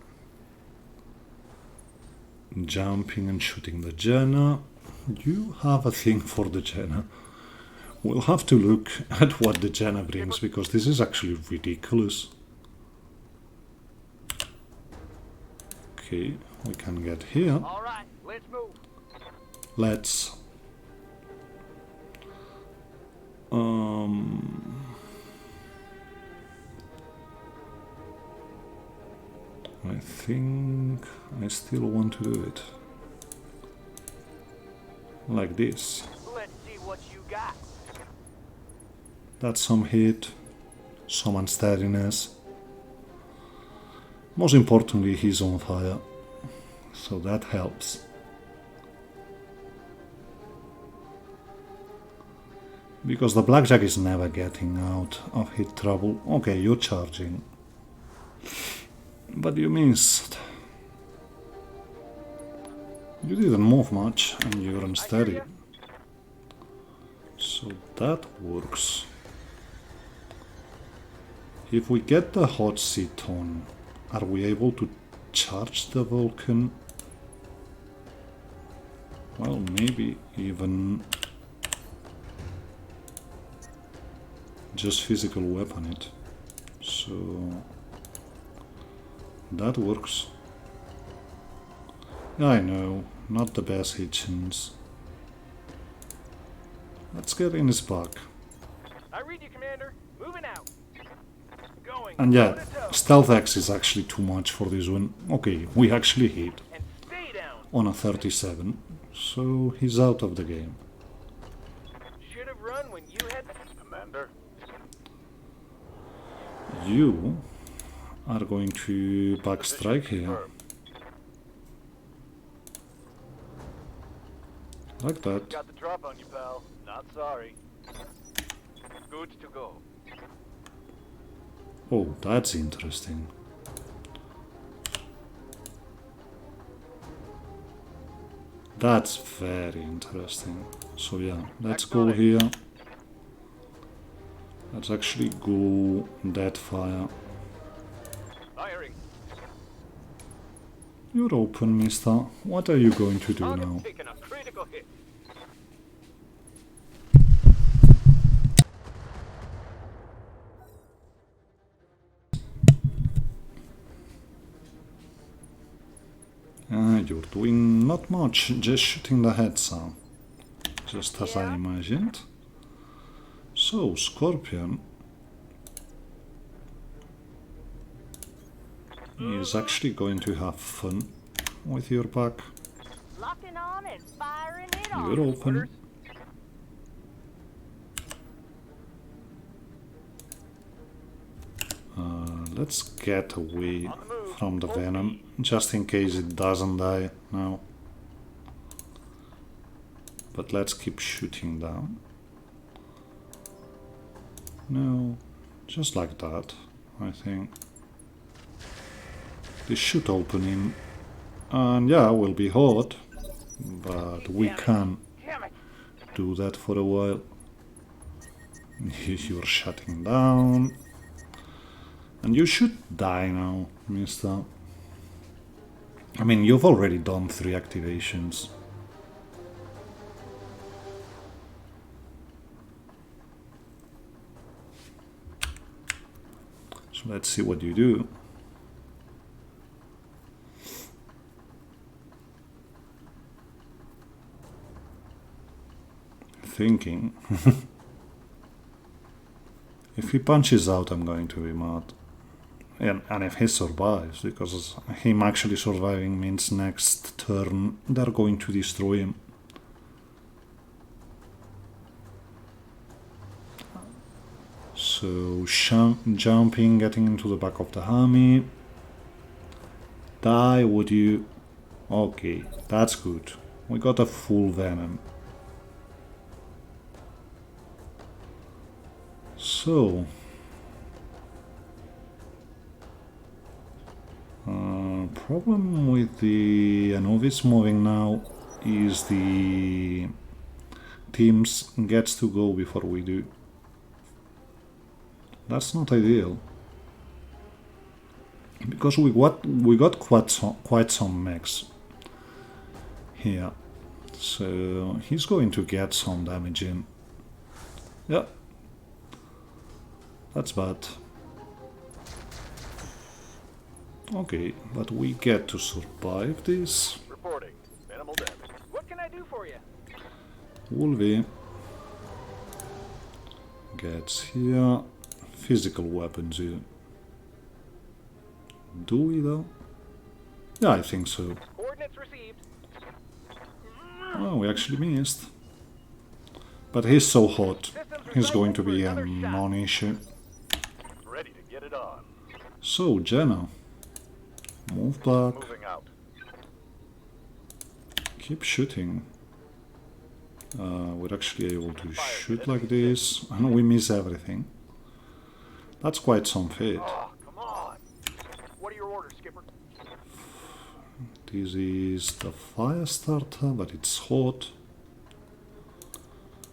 Jumping and shooting the Jenna. You have a thing for the Jenna. We'll have to look at what the Jenna brings, because this is actually ridiculous. Okay, we can get here. All right, let's move. Let's I think I still want to do it like this. Let's see what you got. That's some heat, some unsteadiness. Most importantly, he's on fire, so that helps. Because the blackjack is never getting out of hit trouble. Okay, you're charging. But you missed. You didn't move much and you're unsteady. So that works. If we get the hot seat on, are we able to charge the Vulcan? Well, maybe even just physical weapon it. So that works. I know, not the best hit chance. Let's get in his back. I read you, Commander. Moving out. Going. And yeah, toe to toe. Stealth X is actually too much for this one. Okay, we actually hit And stay down. on a 37, so he's out of the game. Should have run when you had the Commander. You are going to backstrike here. Like that. Got the drop on you, pal. Not sorry. Good to go. Oh, that's interesting. That's very interesting. So yeah, let's go here. Let's actually go Deadfire. Firing. You're open, mister. What are you going to do Target now? taking a critical hit. You're doing not much, just shooting the heads out. Just as I imagined. So, Scorpion is actually going to have fun with your back. Locking on and firing it You're on. open. Let's get away from the venom, just in case it doesn't die now. But let's keep shooting down. No, just like that, I think. This should open him. And yeah, will be hot, but we can do that for a while. You're shutting down. And you should die now, mister. I mean, you've already done 3 activations. So let's see what you do. Thinking. If he punches out, I'm going to be mad. And if he survives, because him actually surviving means next turn they're going to destroy him. So jumping, getting into the back of the Hami. Die, would you? Okay, that's good. We got a full venom. So problem with the Anovis moving now is the teams gets to go before we do. That's not ideal, because we got quite some mechs here, so he's going to get some damage in. Yeah, that's bad. Okay, but we get to survive this. Reporting. Minimal damage. What can I do for you? Wolvie gets here. Physical weapons here. Do we though? Yeah, I think so. Coordinates received. Oh, we actually missed. But he's so hot. He's going to be a non-issue. Ready to get it on. So, Jenna. Move back. Moving out. Keep shooting. We're actually able to shoot like this. And we miss everything. That's quite some fate. Oh, come on. What are your orders, Skipper? This is the fire starter, but it's hot.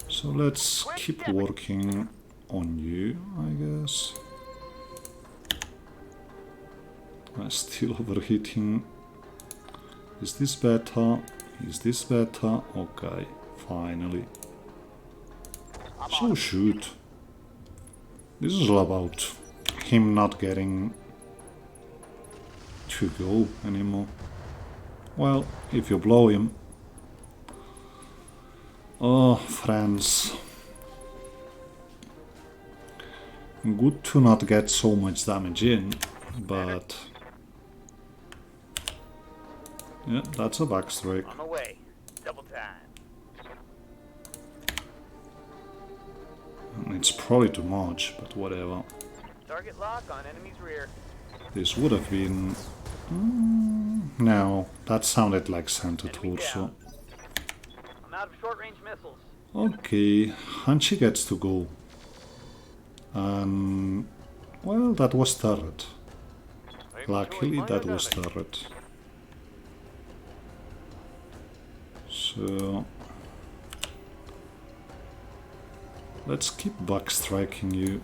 So let's keep working on you, I guess. I'm still overheating. Is this better? Is this better? Okay, finally. So shoot. This is all about him not getting to go anymore. Well, if you blow him. Oh, friends. Good to not get so much damage in, but... yeah, that's a backstrike. On the way. Double time. It's probably too much, but whatever. Target lock on enemy's rear. This would have been... no, that sounded like Santa Torso. I'm out of short-range missiles. Okay, Hanchi gets to go. Well, that was turret. Luckily, that was turret. So... let's keep backstriking you,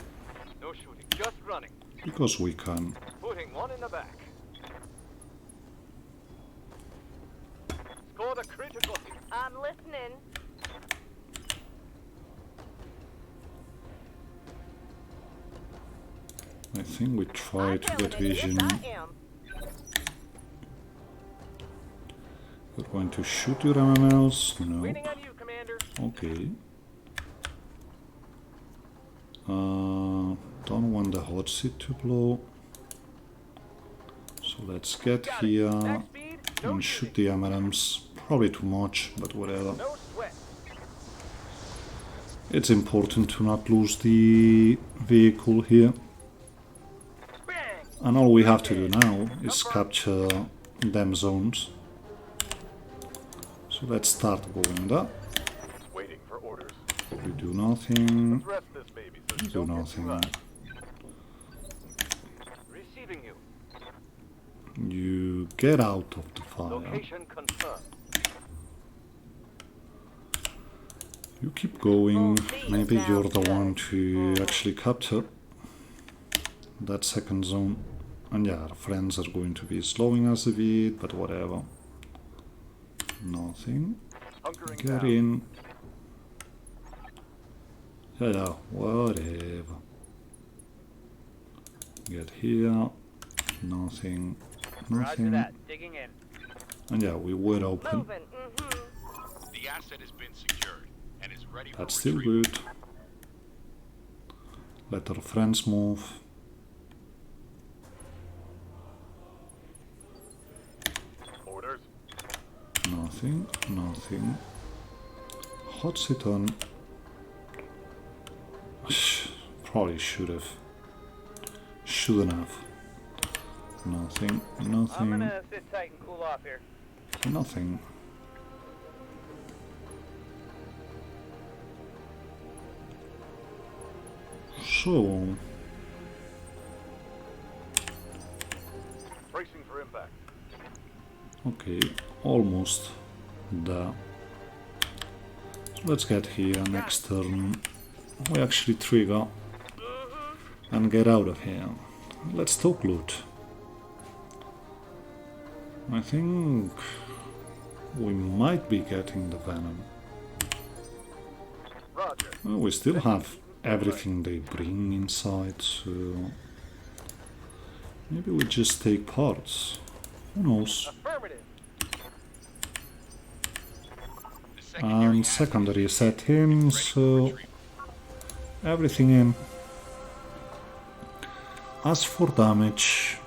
No shooting, just running. because we can. Putting one in the back. Score the critical. I'm listening. I think we try I'm to telling get it, yes, vision. I am. You're going to shoot your MMLs? No. Waiting on you, Commander. Okay. Don't want the hot seat to blow. So let's get Got it. here Max speed, no and shoot shooting. the MLMs. Probably too much, but whatever. No sweat. It's important to not lose the vehicle here. Bang! And all we have to do now is capture them zones. So let's start going there. Waiting for orders. You do nothing. Let's rest this baby so You you do don't get nothing. too hot. Receiving you. You get out of the fire. Location confirmed. You keep going. Maybe you're the one to actually capture that second zone. And yeah, our friends are going to be slowing us a bit, but whatever. Nothing. Hunkering Get down. in. Yeah, whatever. Get here. Nothing. Roger Nothing. that. Digging in. And yeah, we were open. Moving. The asset has been secured and is ready for That's still retrieval. good. Let our friends move. Orders. Nothing, nothing. Hot sit on. Probably should have. Shouldn't have. Nothing, I'm nothing, gonna sit tight and cool off here. nothing. So, Bracing for impact. okay, almost there. So let's get here next turn. We actually trigger and get out of here. Let's talk loot. I think we might be getting the venom. Roger. Well, we still have everything they bring inside, so maybe we just take parts. Who knows? Affirmative. The secondary And asset secondary is set ready in, for so retrieval. everything in. As for damage,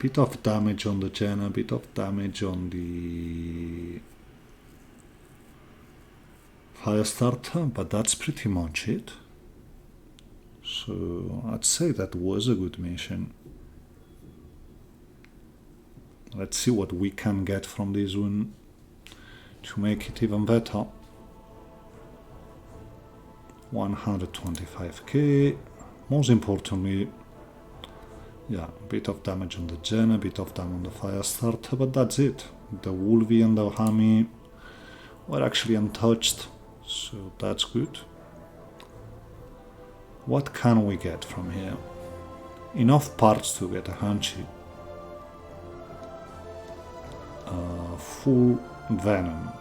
bit of damage on the Gen, a bit of damage on the Firestarter, but that's pretty much it. So I'd say that was a good mission. Let's see what we can get from this one to make it even better. 125k. Most importantly, yeah, a bit of damage on the Gen, a bit of damage on the Firestarter, but that's it. The Wolvie and the Hami were actually untouched, so that's good. What can we get from here? Enough parts to get a Hanchi. Full Venom.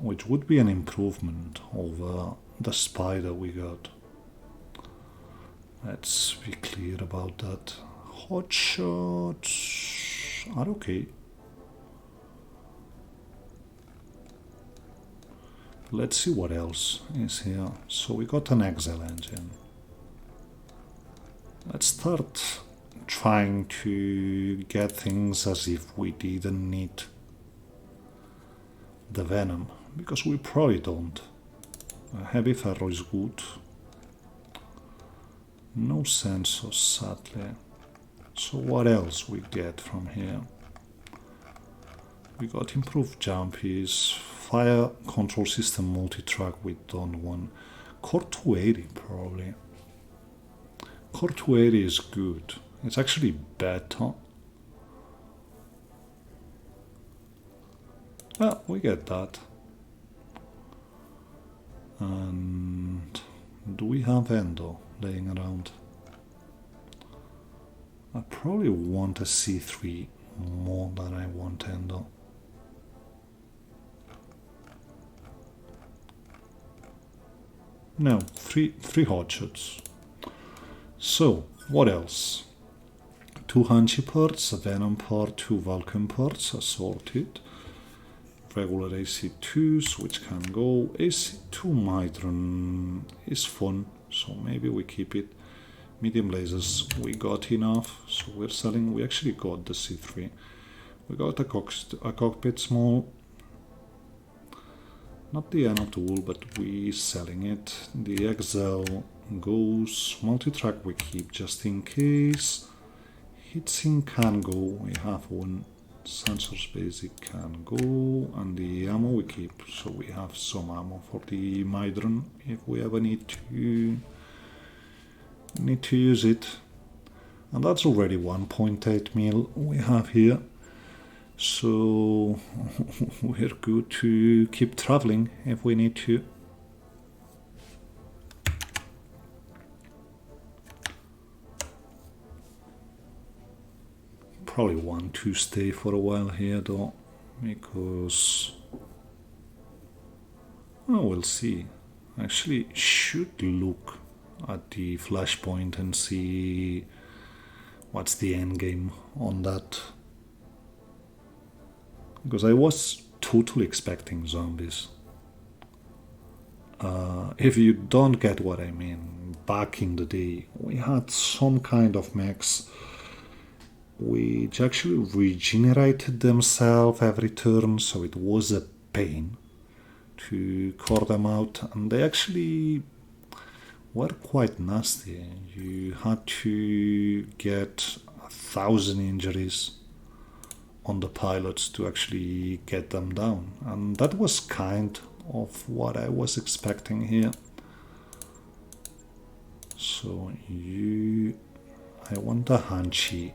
Which would be an improvement over the Spider we got. Let's be clear about that. Hot shots are okay. Let's see what else is here. So we got an Excel engine. Let's start trying to get things as if we didn't need the Venom, because we probably don't. Heavy ferro is good. No sensors, sadly. So what else we get from here? We got improved jumpies, fire control system multi-track we don't want. Core 280 probably. Core 280 is good. It's actually better. Well, we get that. And do we have Endo laying around? I probably want a C3 more than I want Endo. No, three hotshots. So, what else? 2 Hanchi parts, a Venom part, 2 Vulcan parts, assorted. Regular AC2s, which can go. AC2 Midron is fun, so maybe we keep it. Medium lasers, we got enough, so we're selling. We actually got the C3. We got a cockpit small. Not the Nano tool, but we selling it. The XL goes. Multi-track we keep just in case. Heatsink can go. We have one. Sensors basic can go. And the ammo we keep. So we have some ammo for the Midron if we ever need to use it. And that's already 1.8 mil we have here. So we're good to keep traveling if we need to. Probably want to stay for a while here though, because we'll see. Actually should look at the flashpoint and see what's the end game on that. Because I was totally expecting zombies. If you don't get what I mean, back in the day we had some kind of mechs which actually regenerated themselves every turn, so it was a pain to core them out, and they actually were quite nasty. You had to get 1,000 injuries on the pilots to actually get them down, and that was kind of what I was expecting here. So I want a Hanchi,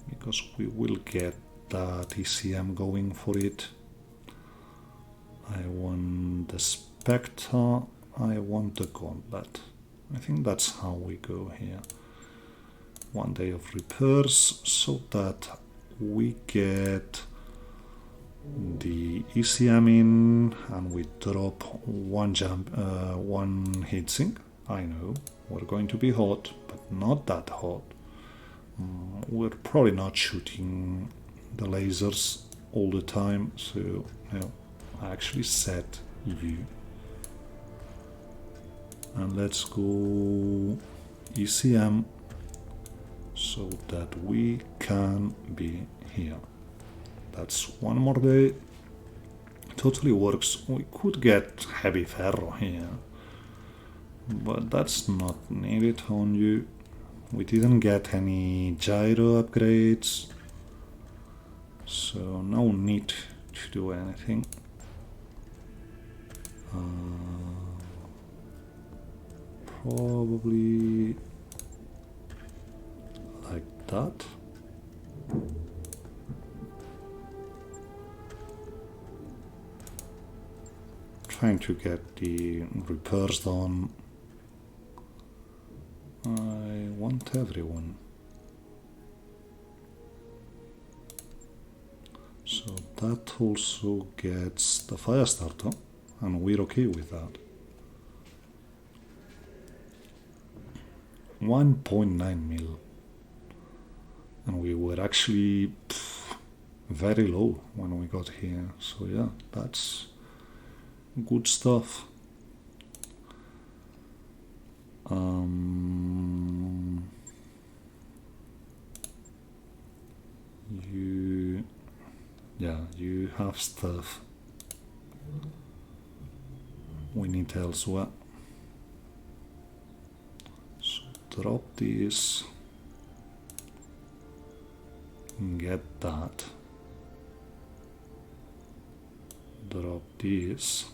because we will get that ECM going for it. I want the Spectre, I want the Gauntlet. I think that's how we go here. 1 day of repairs, so that we get the ECM in and we drop one heatsink. I know we're going to be hot, but not that hot. We're probably not shooting the lasers all the time, so I actually set you. And let's go ECM so that we can be here. That's 1 more day. Totally works. We could get heavy ferro here, but that's not needed on you. We didn't get any gyro upgrades, so no need to do anything. Probably like that. Trying to get the repairs done. I want everyone. So that also gets the fire starter, and we're okay with that. 1.9 mil. And we were actually very low when we got here. So yeah, that's good stuff. You have stuff we need elsewhere. So drop this, get that, drop this,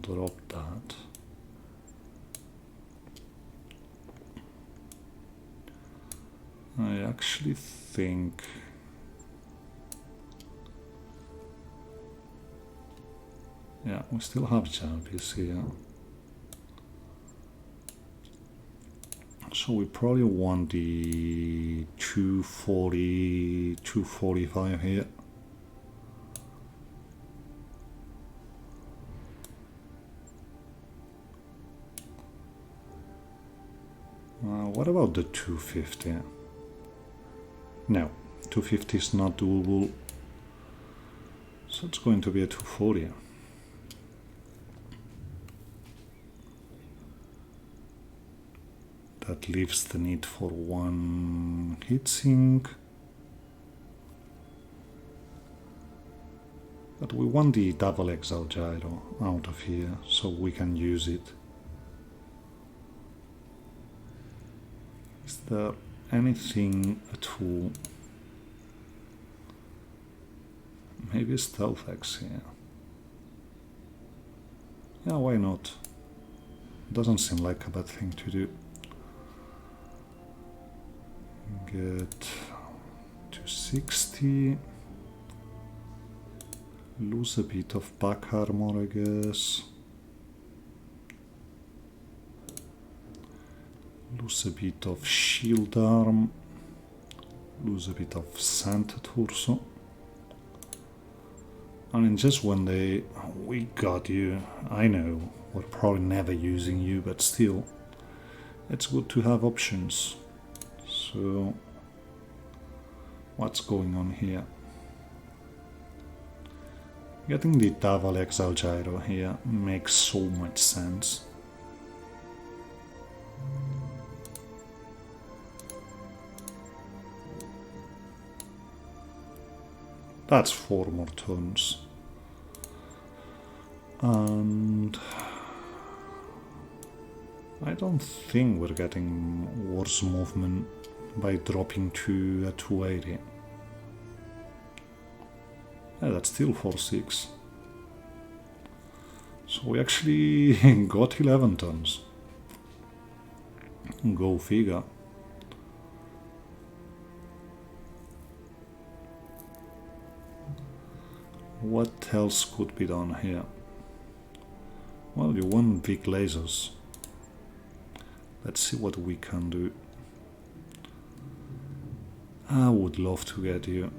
drop that. I actually think we still have champions here. So we probably want the 240, 245 here. what about the 250? No, 250 is not doable. So it's going to be a 240. That leaves the need for one heatsink. But we want the double exile gyro out of here so we can use it. Is there anything at all? Maybe a stealth X here. Yeah, why not? Doesn't seem like a bad thing to do. Get 260. Lose a bit of back armor, I guess. Lose a bit of shield arm. Lose a bit of Santa torso. I mean, just when they... we got you. I know, we're probably never using you, but still, it's good to have options. So, what's going on here? Getting the double exile gyro here makes so much sense. That's 4 more turns. And I don't think we're getting worse movement by dropping to a 280. Yeah, that's still 4-6. So we actually got 11 turns. Go figure. What else could be done here? Well, you want big lasers. Let's see what we can do. I would love to get you.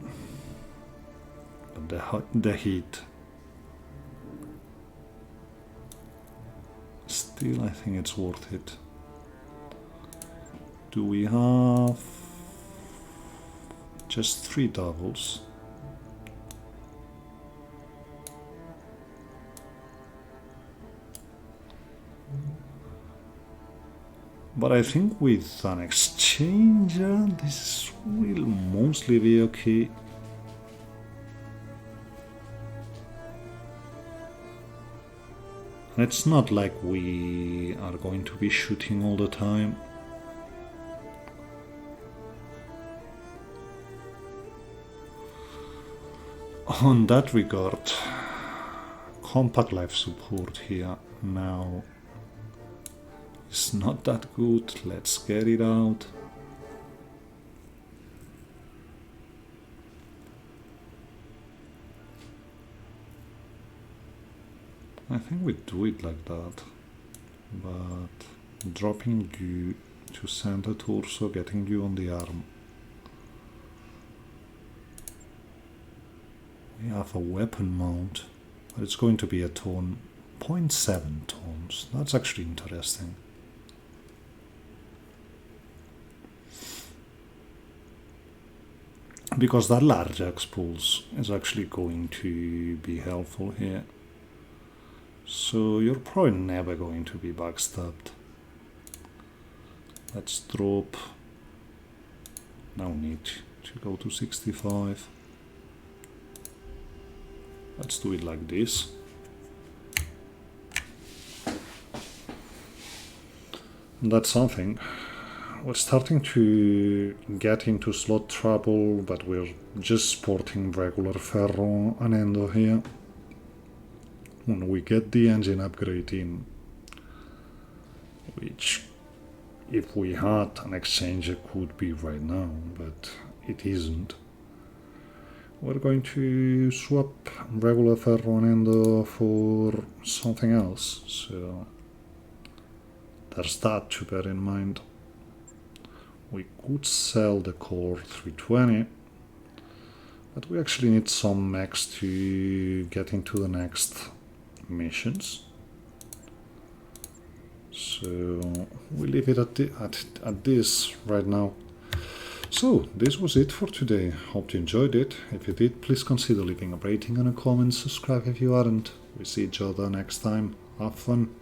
But the heat. Still, I think it's worth it. Do we have just 3 doubles? But I think with an exchanger, this will mostly be okay. It's not like we are going to be shooting all the time. On that regard, compact life support here now is not that good. Let's get it out. I think we do it like that, but dropping you to Santa torso, getting you on the arm. We have a weapon mount, but it's going to be a tone, 0.7 tones. That's actually interesting. Because that large axe pulse is actually going to be helpful here. So you're probably never going to be backstabbed. Let's drop. No need to go to 65. Let's do it like this. And that's something. We're starting to get into slot trouble, but we're just sporting regular ferro and endo here. When we get the engine upgrade in, which if we had an exchanger could be right now, but it isn't, we're going to swap regular ferro and endo for something else, so there's that to bear in mind. We could sell the core 320, but we actually need some mechs to get into the next missions. So we leave it at this right now. So this was it for today. Hope you enjoyed it. If you did, please consider leaving a rating and a comment. Subscribe if you aren't. We see each other next time. Have fun.